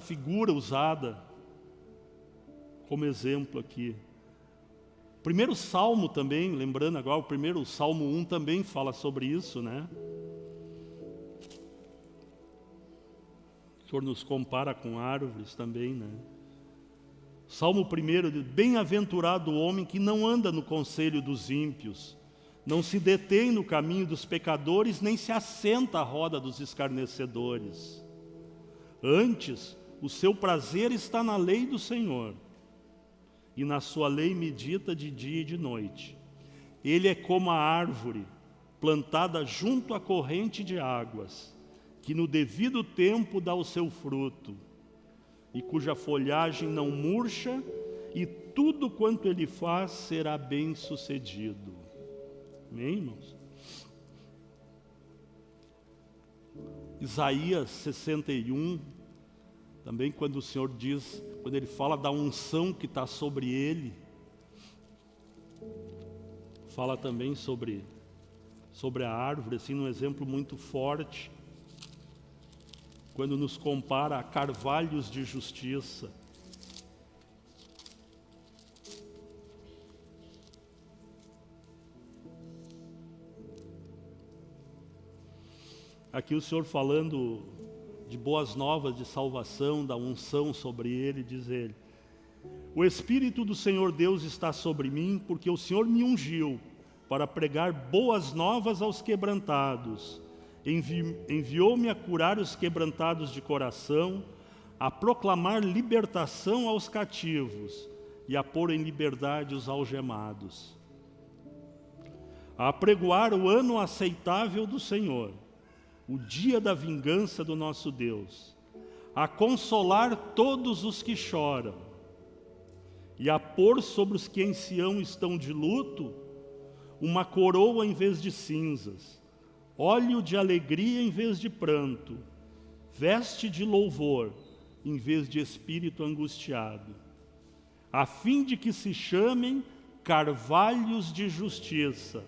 figura usada como exemplo aqui. O primeiro salmo também, lembrando agora, o Salmo 1 também fala sobre isso, né? O Senhor nos compara com árvores também, né? Salmo 1 diz: bem-aventurado o homem que não anda no conselho dos ímpios, não se detém no caminho dos pecadores, nem se assenta à roda dos escarnecedores. Antes, o seu prazer está na lei do Senhor, e na sua lei medita de dia e de noite. Ele é como a árvore plantada junto à corrente de águas, que no devido tempo dá o seu fruto, e cuja folhagem não murcha, e tudo quanto ele faz será bem sucedido. Amém, irmãos? Isaías 61, também quando o Senhor diz, quando ele fala da unção que está sobre ele, fala também sobre a árvore, assim, num exemplo muito forte, quando nos compara a carvalhos de justiça. Aqui o Senhor falando de boas novas de salvação, da unção sobre ele, diz ele: o Espírito do Senhor Deus está sobre mim, porque o Senhor me ungiu para pregar boas novas aos quebrantados. Enviou-me a curar os quebrantados de coração, a proclamar libertação aos cativos e a pôr em liberdade os algemados, a apregoar o ano aceitável do Senhor, o dia da vingança do nosso Deus, a consolar todos os que choram, e a pôr sobre os que em Sião estão de luto uma coroa em vez de cinzas, óleo de alegria em vez de pranto, veste de louvor em vez de espírito angustiado, a fim de que se chamem carvalhos de justiça,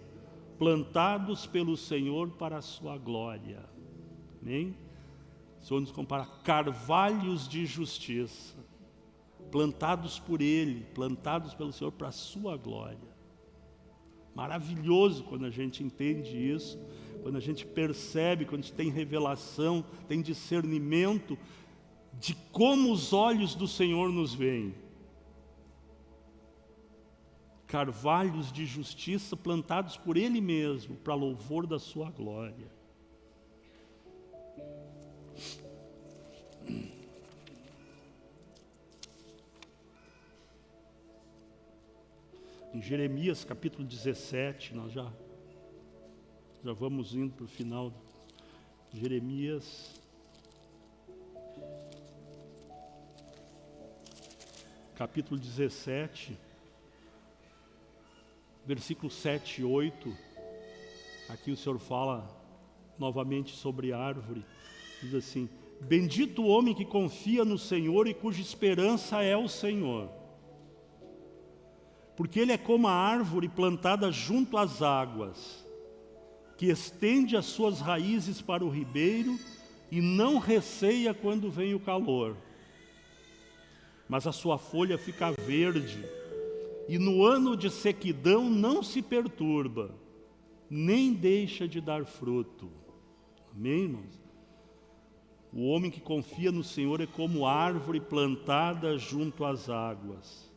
plantados pelo Senhor para a sua glória. Amém? O Senhor nos compara carvalhos de justiça, plantados por Ele, plantados pelo Senhor para a sua glória. Maravilhoso quando a gente entende isso, quando a gente percebe, quando a gente tem revelação, tem discernimento de como os olhos do Senhor nos veem. Carvalhos de justiça plantados por Ele mesmo, para louvor da sua glória. Em Jeremias capítulo 17, nós já vamos indo para o final. Jeremias capítulo 17, versículos 7 e 8, aqui o Senhor fala novamente sobre árvore, diz assim: bendito o homem que confia no Senhor e cuja esperança é o Senhor, porque ele é como a árvore plantada junto às águas, que estende as suas raízes para o ribeiro e não receia quando vem o calor, mas a sua folha fica verde, e no ano de sequidão não se perturba, nem deixa de dar fruto. Amém, irmãos? O homem que confia no Senhor é como árvore plantada junto às águas.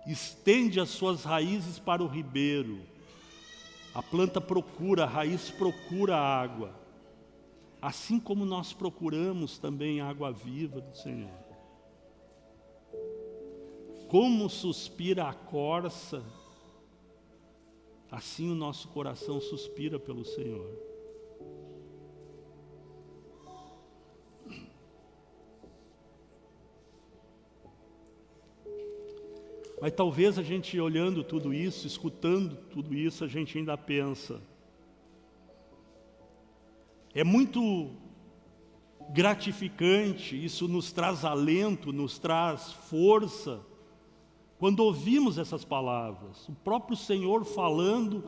Estende as suas raízes para o ribeiro. A planta procura, a raiz procura a água. Assim como nós procuramos também a água viva do Senhor. Como suspira a corça, assim o nosso coração suspira pelo Senhor. Mas talvez a gente olhando tudo isso, escutando tudo isso, a gente ainda pensa, é muito gratificante, isso nos traz alento, nos traz força, quando ouvimos essas palavras, o próprio Senhor falando,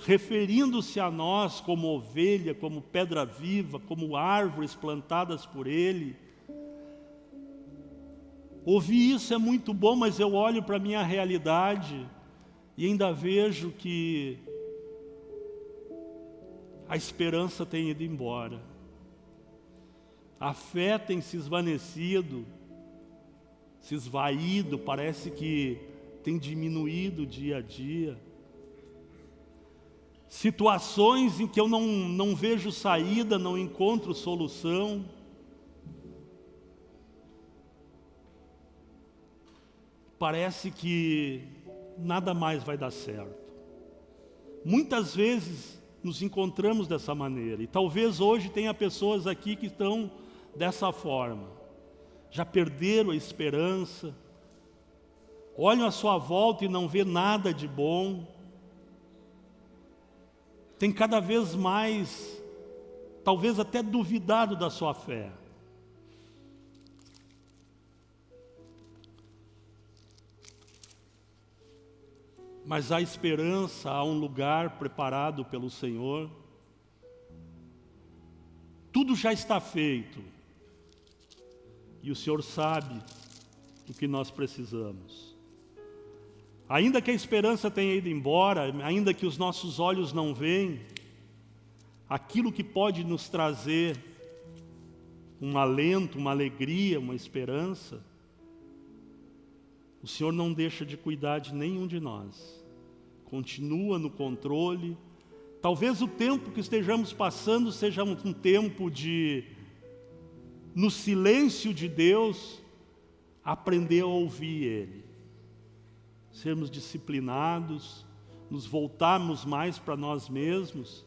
referindo-se a nós como ovelha, como pedra viva, como árvores plantadas por Ele. Ouvir isso é muito bom, mas eu olho para a minha realidade e ainda vejo que a esperança tem ido embora. A fé tem se esvanecido, se esvaído, parece que tem diminuído dia a dia. Situações em que eu não vejo saída, não encontro solução. Parece que nada mais vai dar certo. Muitas vezes nos encontramos dessa maneira, e talvez hoje tenha pessoas aqui que estão dessa forma. Já perderam a esperança, olham à sua volta e não vê nada de bom. Tem cada vez mais, talvez até duvidado da sua fé. Mas há esperança, há um lugar preparado pelo Senhor. Tudo já está feito. E o Senhor sabe o que nós precisamos. Ainda que a esperança tenha ido embora, ainda que os nossos olhos não veem, aquilo que pode nos trazer um alento, uma alegria, uma esperança, o Senhor não deixa de cuidar de nenhum de nós. Continua no controle. Talvez o tempo que estejamos passando seja um tempo de, no silêncio de Deus, aprender a ouvir Ele. Sermos disciplinados, nos voltarmos mais para nós mesmos,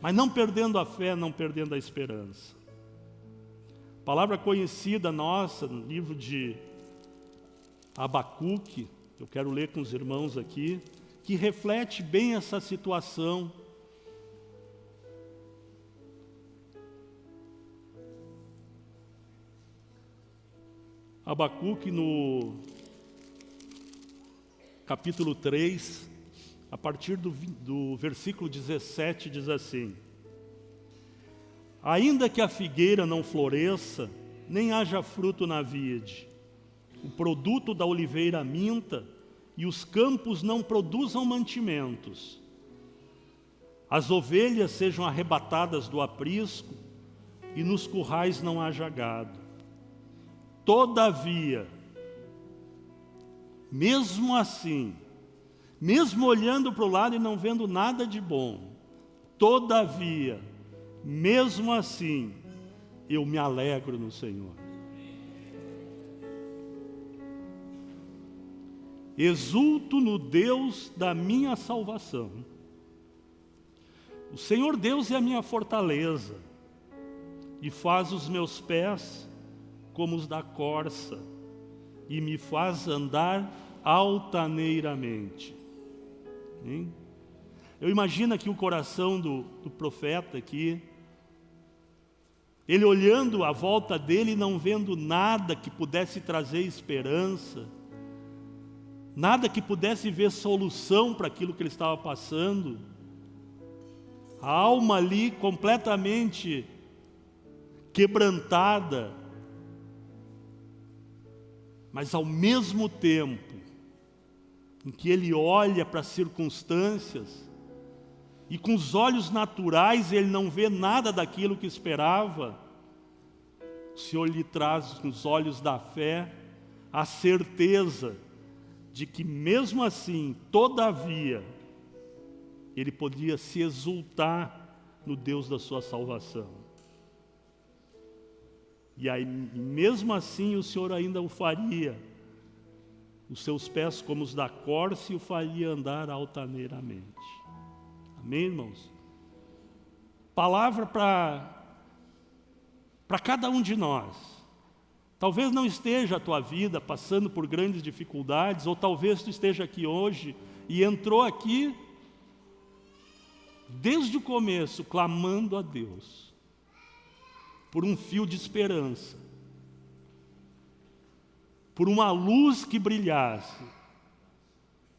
mas não perdendo a fé, não perdendo a esperança. palavra conhecida nossa no livro de Abacuque, eu quero ler com os irmãos aqui, que reflete bem essa situação. Abacuque no capítulo 3, a partir do versículo 17, diz assim: ainda que a figueira não floresça, nem haja fruto na vide, o produto da oliveira minta, e os campos não produzam mantimentos, as ovelhas sejam arrebatadas do aprisco, e nos currais não haja gado. Todavia, mesmo assim, mesmo olhando para o lado e não vendo nada de bom, todavia, mesmo assim, eu me alegro no Senhor. Exulto no Deus da minha salvação. O Senhor Deus é a minha fortaleza, e faz os meus pés como os da corça, e me faz andar altaneiramente. Hein? Eu imagino aqui o coração do profeta aqui, ele olhando à volta dele e não vendo nada que pudesse trazer esperança, nada que pudesse ver solução para aquilo que ele estava passando, a alma ali completamente quebrantada, mas ao mesmo tempo em que ele olha para as circunstâncias e com os olhos naturais ele não vê nada daquilo que esperava, o Senhor lhe traz com os olhos da fé a certeza de que mesmo assim, todavia, ele podia se exultar no Deus da sua salvação. E aí, mesmo assim, o Senhor ainda o faria, os seus pés como os da corça, e o faria andar altaneiramente. Amém, irmãos? Palavra para cada um de nós. Talvez não esteja a tua vida passando por grandes dificuldades, ou talvez tu esteja aqui hoje e entrou aqui desde o começo clamando a Deus por um fio de esperança, por uma luz que brilhasse,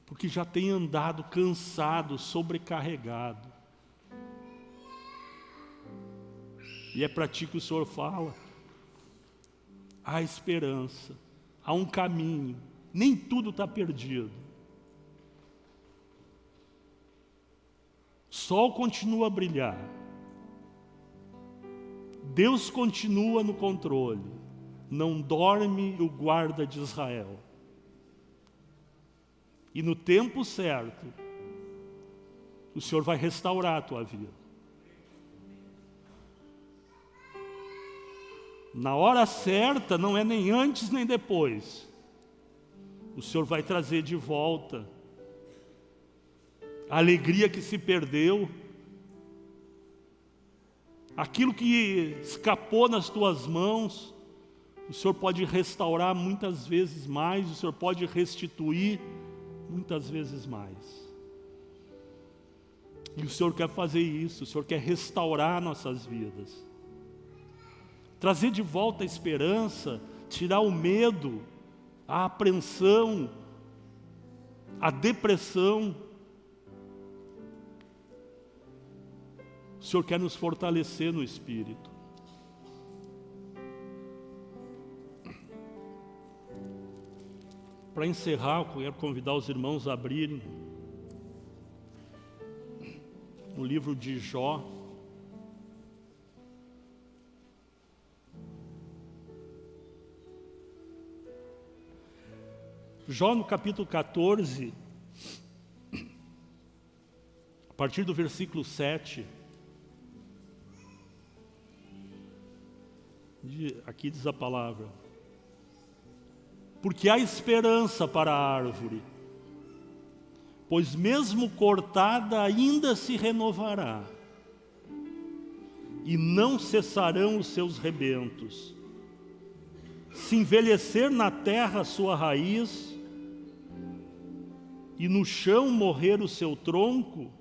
porque já tem andado cansado, sobrecarregado. E é para ti que o Senhor fala. Há esperança, há um caminho, nem tudo está perdido. O sol continua a brilhar, Deus continua no controle, não dorme o guarda de Israel. E no tempo certo, o Senhor vai restaurar a tua vida. Na hora certa, não é nem antes nem depois, o Senhor vai trazer de volta a alegria que se perdeu, aquilo que escapou nas tuas mãos, o Senhor pode restaurar muitas vezes mais, o Senhor pode restituir muitas vezes mais. E o Senhor quer fazer isso, o Senhor quer restaurar nossas vidas, trazer de volta a esperança, tirar o medo, a apreensão, a depressão. O Senhor quer nos fortalecer no Espírito. Para encerrar, eu quero convidar os irmãos a abrirem o livro de Jó. Jó no capítulo 14, a partir do versículo 7, aqui diz a palavra: porque há esperança para a árvore, pois mesmo cortada ainda se renovará, e não cessarão os seus rebentos. se envelhecer na terra a sua raiz, e no chão morrer o seu tronco,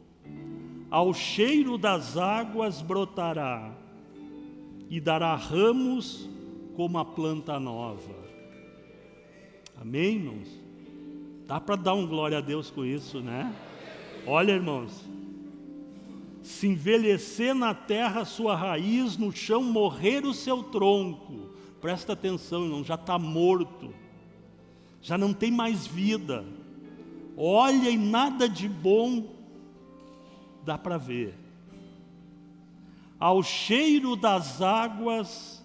ao cheiro das águas brotará, e dará ramos como a planta nova. Amém, irmãos? Dá para dar um glória a Deus com isso, né? Olha, irmãos, se envelhecer na terra a sua raiz, no chão morrer o seu tronco. Presta atenção, irmão, já está morto, já não tem mais vida. Olha, e nada de bom dá para ver. Ao cheiro das águas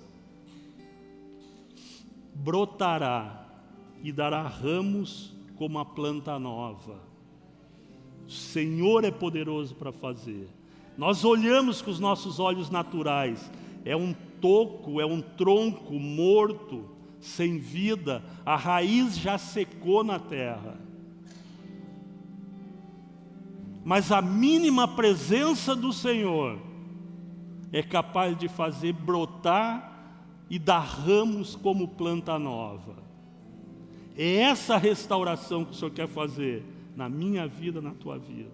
brotará e dará ramos como a planta nova. O Senhor é poderoso para fazer. Nós olhamos com os nossos olhos naturais, é um toco, é um tronco morto, sem vida, a raiz já secou na terra. Mas a mínima presença do Senhor é capaz de fazer brotar e dar ramos como planta nova. É essa restauração que o Senhor quer fazer na minha vida, na tua vida.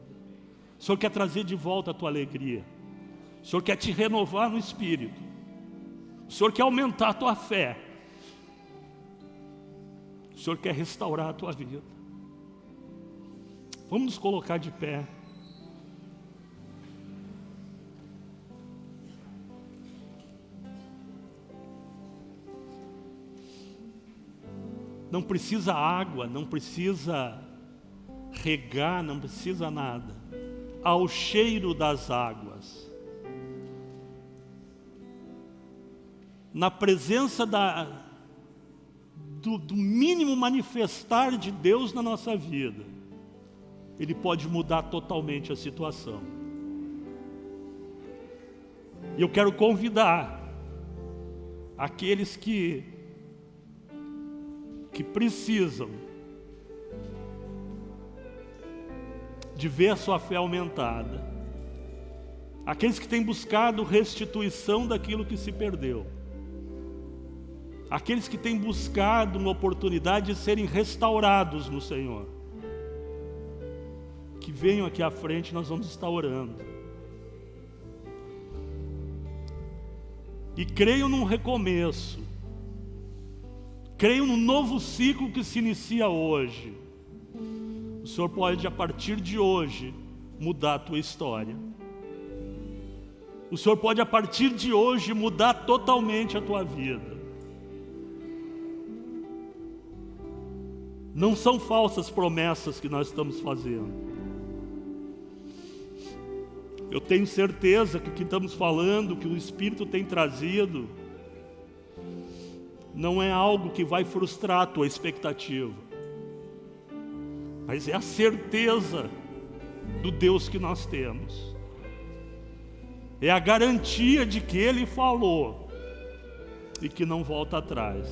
O Senhor quer trazer de volta a tua alegria. O Senhor quer te renovar no espírito. O Senhor quer aumentar a tua fé. O Senhor quer restaurar a tua vida. Vamos nos colocar de pé. Não precisa água, não precisa regar, não precisa nada. Ao cheiro das águas, na presença do mínimo manifestar de Deus na nossa vida, Ele pode mudar totalmente a situação. E eu quero convidar aqueles que precisam de ver a sua fé aumentada, aqueles que têm buscado restituição daquilo que se perdeu, aqueles que têm buscado uma oportunidade de serem restaurados no Senhor, que venham aqui à frente, nós vamos estar orando. E creio num recomeço, creio num novo ciclo que se inicia hoje. O Senhor pode, a partir de hoje, mudar a tua história. O Senhor pode, a partir de hoje, mudar totalmente a tua vida. Não são falsas promessas que nós estamos fazendo. Eu tenho certeza que o que estamos falando, que o Espírito tem trazido, não é algo que vai frustrar a tua expectativa, mas é a certeza do Deus que nós temos. É a garantia de que Ele falou e que não volta atrás.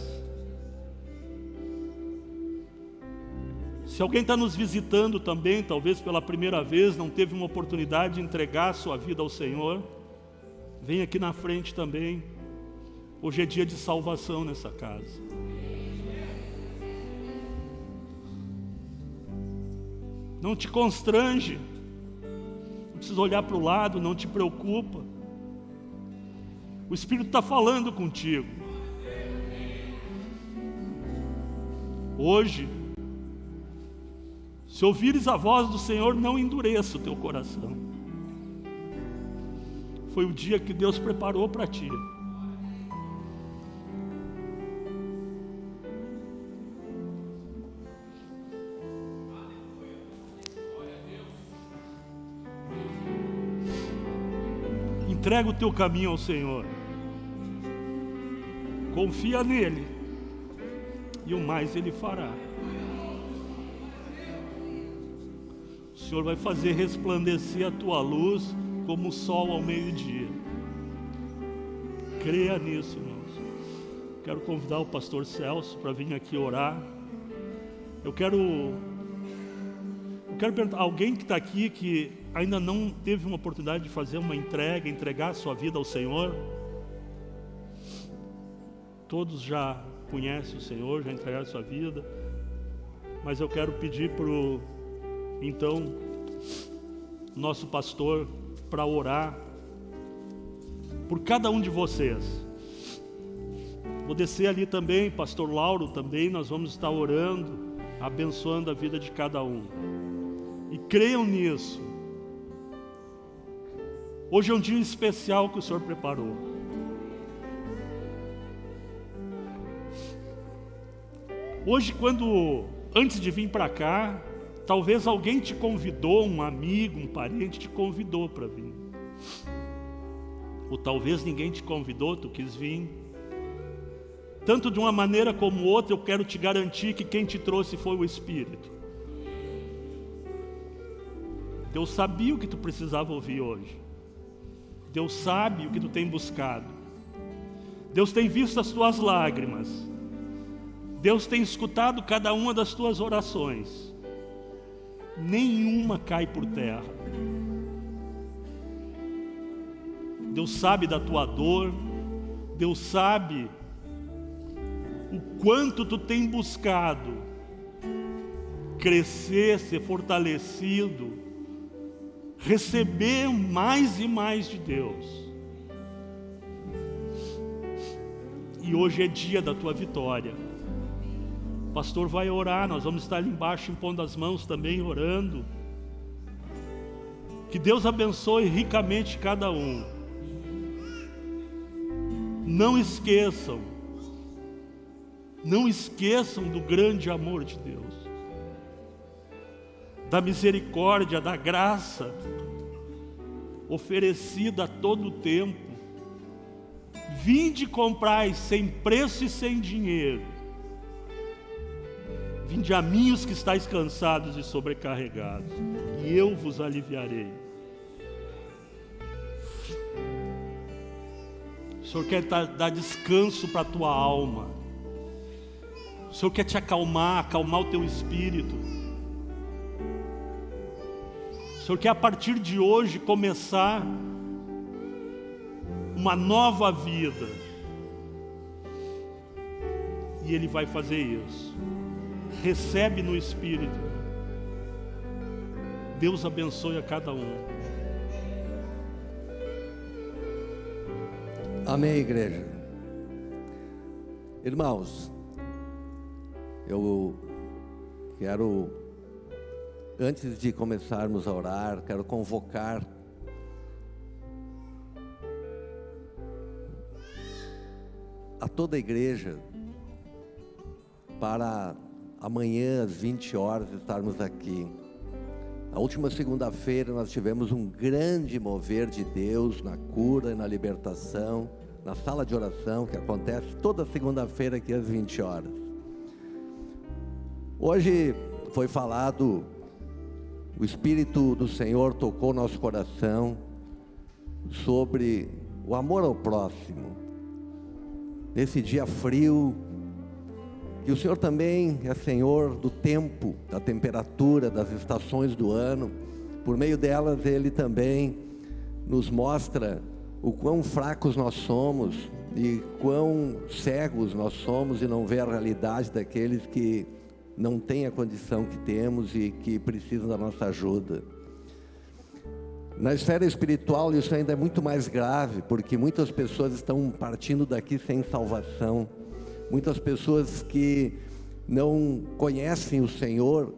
Se alguém está nos visitando também, talvez pela primeira vez, não teve uma oportunidade de entregar a sua vida ao Senhor, vem aqui na frente também. Hoje é dia de salvação nessa casa. Não te constrange, não precisa olhar para o lado, não te preocupa. O Espírito está falando contigo. Hoje, se ouvires a voz do Senhor, não endureça o teu coração. Foi o dia que Deus preparou para ti. Entrega o teu caminho ao Senhor. Confia nele. E o mais Ele fará. O Senhor vai fazer resplandecer a tua luz como o sol ao meio-dia. Creia nisso, irmãos. Quero convidar o pastor Celso para vir aqui orar. Eu quero perguntar, alguém que está aqui que ainda não teve uma oportunidade de fazer uma entregar a sua vida ao Senhor? Todos já conhecem o Senhor, já entregaram sua vida. Mas eu quero pedir para o, então, nosso pastor para orar por cada um de vocês. Vou descer ali também, pastor Lauro também, nós vamos estar orando, abençoando a vida de cada um. E creiam nisso. Hoje é um dia especial que o Senhor preparou. Hoje, antes de vir para cá, talvez alguém te convidou, um amigo, um parente te convidou para vir. Ou talvez ninguém te convidou, tu quis vir. Tanto de uma maneira como outra, eu quero te garantir que quem te trouxe foi o Espírito. Deus sabia o que tu precisava ouvir hoje. Deus sabe o que tu tem buscado. Deus tem visto as tuas lágrimas. Deus tem escutado cada uma das tuas orações. Nenhuma cai por terra. Deus sabe da tua dor. Deus sabe o quanto tu tem buscado crescer, ser fortalecido, receber mais e mais de Deus. E hoje é dia da tua vitória. O pastor vai orar, nós vamos estar ali embaixo impondo as mãos também, orando. Que Deus abençoe ricamente cada um. Não esqueçam do grande amor de Deus, da misericórdia, da graça oferecida a todo tempo. Vinde comprai sem preço e sem dinheiro. Vinde a mim os que estáis cansados e sobrecarregados, e eu vos aliviarei. O Senhor quer dar descanso para a tua alma. O Senhor quer te acalmar o teu espírito. O Senhor quer a partir de hoje começar uma nova vida. E Ele vai fazer isso. Recebe no Espírito. Deus abençoe a cada um. Amém, igreja. Irmãos, eu quero, antes de começarmos a orar, quero convocar a toda a igreja para amanhã às 20 horas estarmos aqui. Na última segunda-feira nós tivemos um grande mover de Deus na cura e na libertação, na sala de oração que acontece toda segunda-feira aqui às 20 horas. Hoje foi falado, o Espírito do Senhor tocou nosso coração sobre o amor ao próximo. Nesse dia frio, que o Senhor também é Senhor do tempo, da temperatura, das estações do ano. Por meio delas Ele também nos mostra o quão fracos nós somos e quão cegos nós somos e não vê a realidade daqueles que não têm a condição que temos e que precisam da nossa ajuda. Na esfera espiritual isso ainda é muito mais grave, porque muitas pessoas estão partindo daqui sem salvação. Muitas pessoas que não conhecem o Senhor,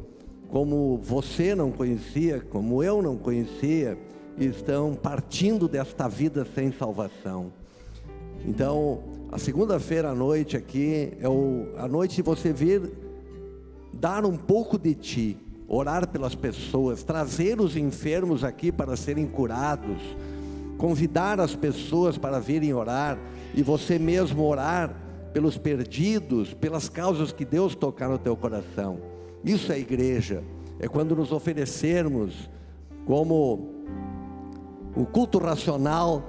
como você não conhecia, como eu não conhecia, estão partindo desta vida sem salvação. Então, a segunda-feira à noite aqui é a noite de você vir dar um pouco de ti, orar pelas pessoas, trazer os enfermos aqui para serem curados, convidar as pessoas para virem orar e você mesmo orar pelos perdidos, pelas causas que Deus tocar no teu coração. Isso é igreja, é quando nos oferecermos como o culto racional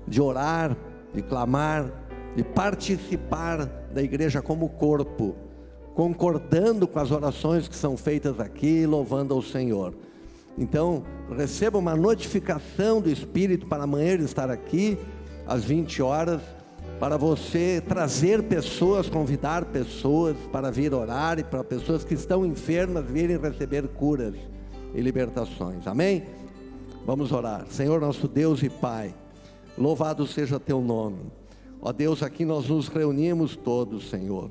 de orar, de clamar, de participar da igreja como corpo, concordando com as orações que são feitas aqui, louvando ao Senhor. Então, receba uma notificação do Espírito para amanhã ele estar aqui às 20 horas, para você trazer pessoas, convidar pessoas para vir orar, e para pessoas que estão enfermas virem receber curas e libertações. Amém? Vamos orar. Senhor nosso Deus e Pai, louvado seja teu nome. Ó Deus, aqui nós nos reunimos todos, Senhor,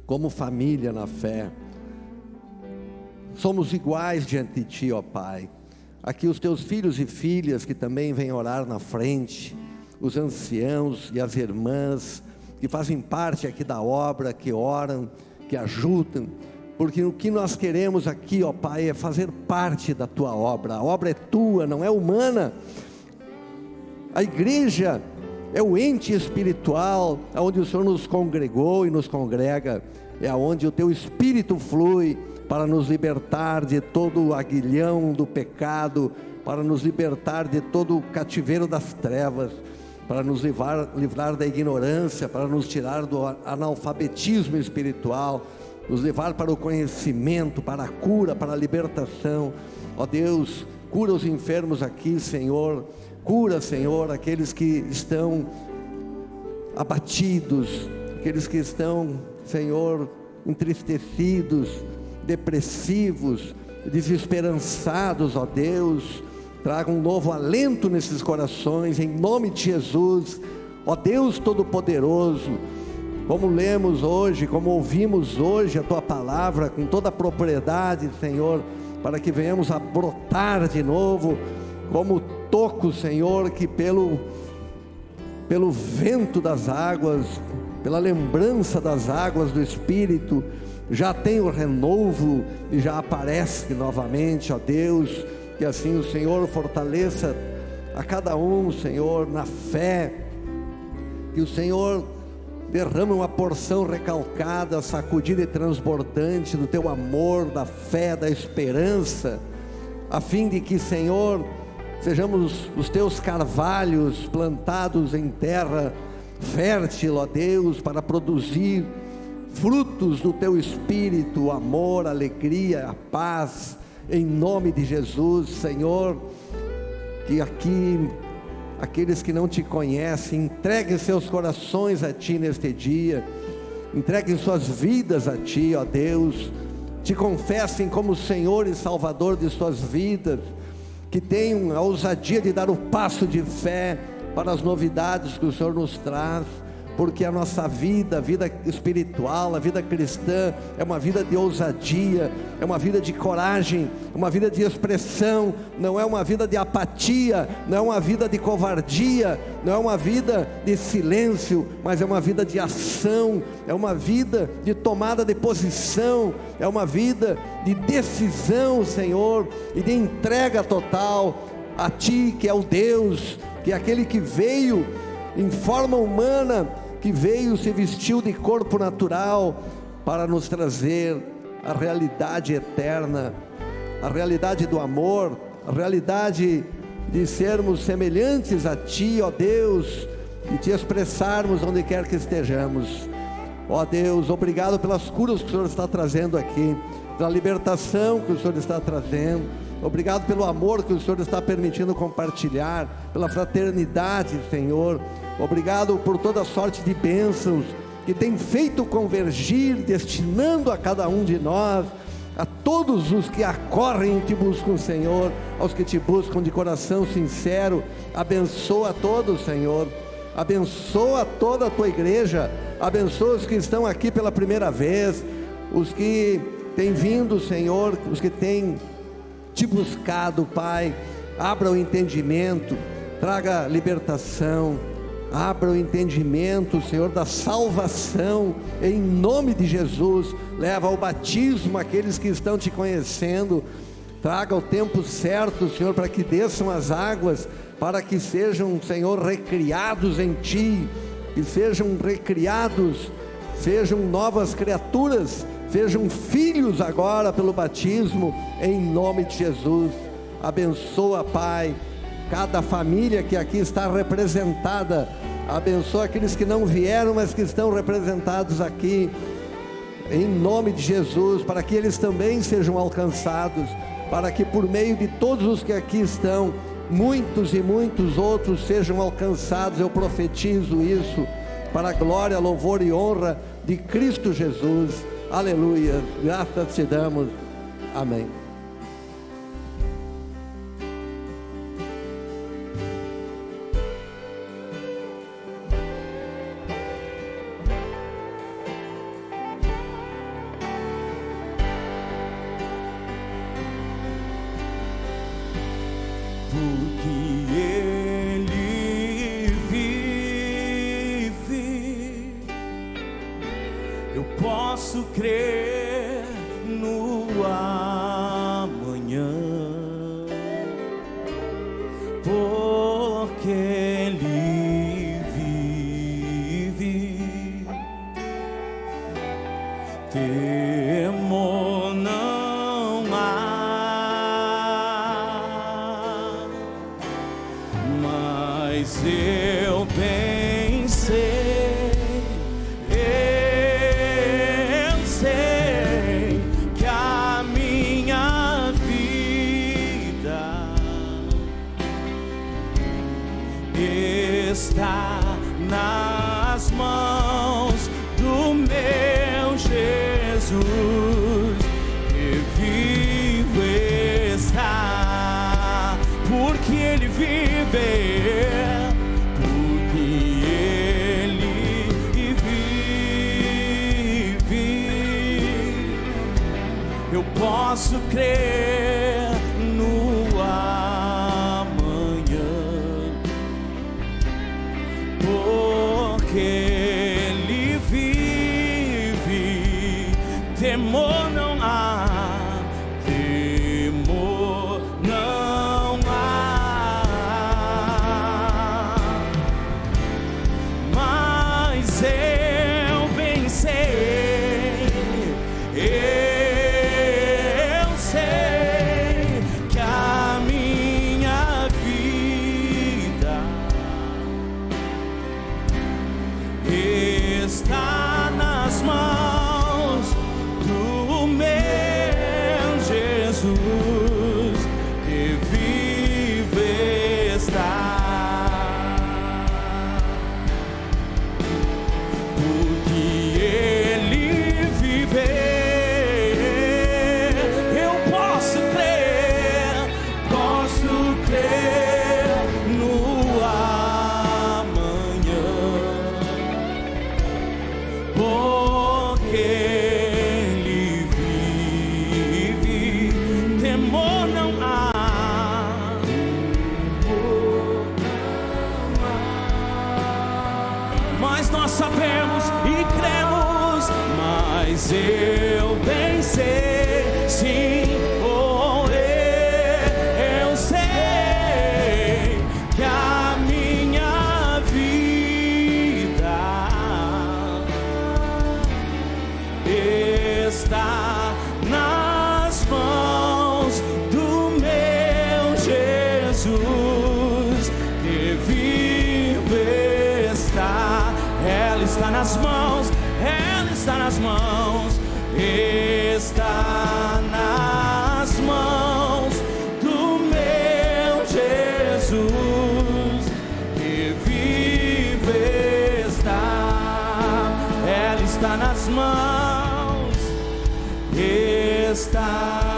como família na fé. Somos iguais diante de Ti, ó Pai. Aqui os Teus filhos e filhas que também vêm orar na frente, os anciãos e as irmãs que fazem parte aqui da obra, que oram, que ajudam, porque o que nós queremos aqui, ó Pai, é fazer parte da Tua obra. A obra é Tua, não é humana. A igreja é o ente espiritual, onde o Senhor nos congregou e nos congrega, é onde o Teu Espírito flui para nos libertar de todo o aguilhão do pecado, para nos libertar de todo o cativeiro das trevas, para nos livrar da ignorância, para nos tirar do analfabetismo espiritual, nos levar para o conhecimento, para a cura, para a libertação. Ó Deus, cura os enfermos aqui, Senhor. Cura, Senhor, aqueles que estão abatidos, aqueles que estão, Senhor, entristecidos, depressivos, desesperançados, ó Deus. Traga um novo alento nesses corações, em nome de Jesus. Ó Deus Todo-Poderoso, como lemos hoje, como ouvimos hoje a Tua palavra com toda a propriedade, Senhor, para que venhamos a brotar de novo, como toco, Senhor, que pelo vento das águas, pela lembrança das águas do Espírito, já tem o renovo e já aparece novamente, ó Deus. Que assim o Senhor fortaleça a cada um, Senhor, na fé. Que o Senhor derrame uma porção recalcada, sacudida e transbordante do Teu amor, da fé, da esperança, a fim de que, Senhor, sejamos os Teus carvalhos plantados em terra fértil, ó Deus, para produzir frutos do Teu Espírito, o amor, a alegria, a paz, em nome de Jesus, Senhor. Que aqui, aqueles que não Te conhecem, entreguem seus corações a Ti neste dia, entreguem suas vidas a Ti, ó Deus, Te confessem como Senhor e Salvador de suas vidas, que tenham a ousadia de dar o passo de fé para as novidades que o Senhor nos traz, porque a nossa vida, a vida espiritual, a vida cristã, é uma vida de ousadia, é uma vida de coragem, é uma vida de expressão, não é uma vida de apatia, não é uma vida de covardia, não é uma vida de silêncio, mas é uma vida de ação, é uma vida de tomada de posição, é uma vida de decisão, Senhor, e de entrega total a Ti, que é o Deus, que é aquele que veio em forma humana, que veio, se vestiu de corpo natural para nos trazer a realidade eterna, a realidade do amor, a realidade de sermos semelhantes a Ti, ó Deus, e Te expressarmos onde quer que estejamos. Ó Deus, obrigado pelas curas que o Senhor está trazendo aqui, pela libertação que o Senhor está trazendo. Obrigado pelo amor que o Senhor está permitindo compartilhar, pela fraternidade, Senhor. Obrigado por toda sorte de bênçãos que tem feito convergir, destinando a cada um de nós, a todos os que acorrem e Te buscam, Senhor, aos que Te buscam de coração sincero. Abençoa todos, Senhor. Abençoa toda a Tua igreja. Abençoa os que estão aqui pela primeira vez, os que têm vindo, Senhor, os que têm Te buscado, Pai. Abra o entendimento, traga libertação, abra o entendimento, Senhor, da salvação, em nome de Jesus. Leva ao batismo aqueles que estão Te conhecendo, traga o tempo certo, Senhor, para que desçam as águas, para que sejam, Senhor, recriados em Ti, que sejam recriados, sejam novas criaturas, sejam filhos agora pelo batismo, em nome de Jesus. Abençoa, Pai, cada família que aqui está representada. Abençoa aqueles que não vieram, mas que estão representados aqui, em nome de Jesus, para que eles também sejam alcançados, para que por meio de todos os que aqui estão, muitos e muitos outros sejam alcançados. Eu profetizo isso para a glória, louvor e honra de Cristo Jesus. Aleluia, graças te damos, amém. Posso crer no amanhã, porque Ele vive. Temor não há, mas eu bem sei. Está nas mãos do meu Jesus, que vivo está, porque Ele vive, porque Ele vive. Eu posso crer no porque Ele vive. Temor não há, temor não há, mas eu bem sei, eu sei que a minha vida está nas mãos do meu Jesus, que vive está, porque Ele vive. Eu posso crer no amanhã, porque Ele vive. Temor não há, mas nós sabemos e cremos, mas eu bem sei, sim, eu sei que a minha vida está nas mãos do meu Jesus, que vive está. Ela está nas mãos, ela está nas mãos, está nas mãos do meu Jesus, que vive está. Ela está nas mãos, está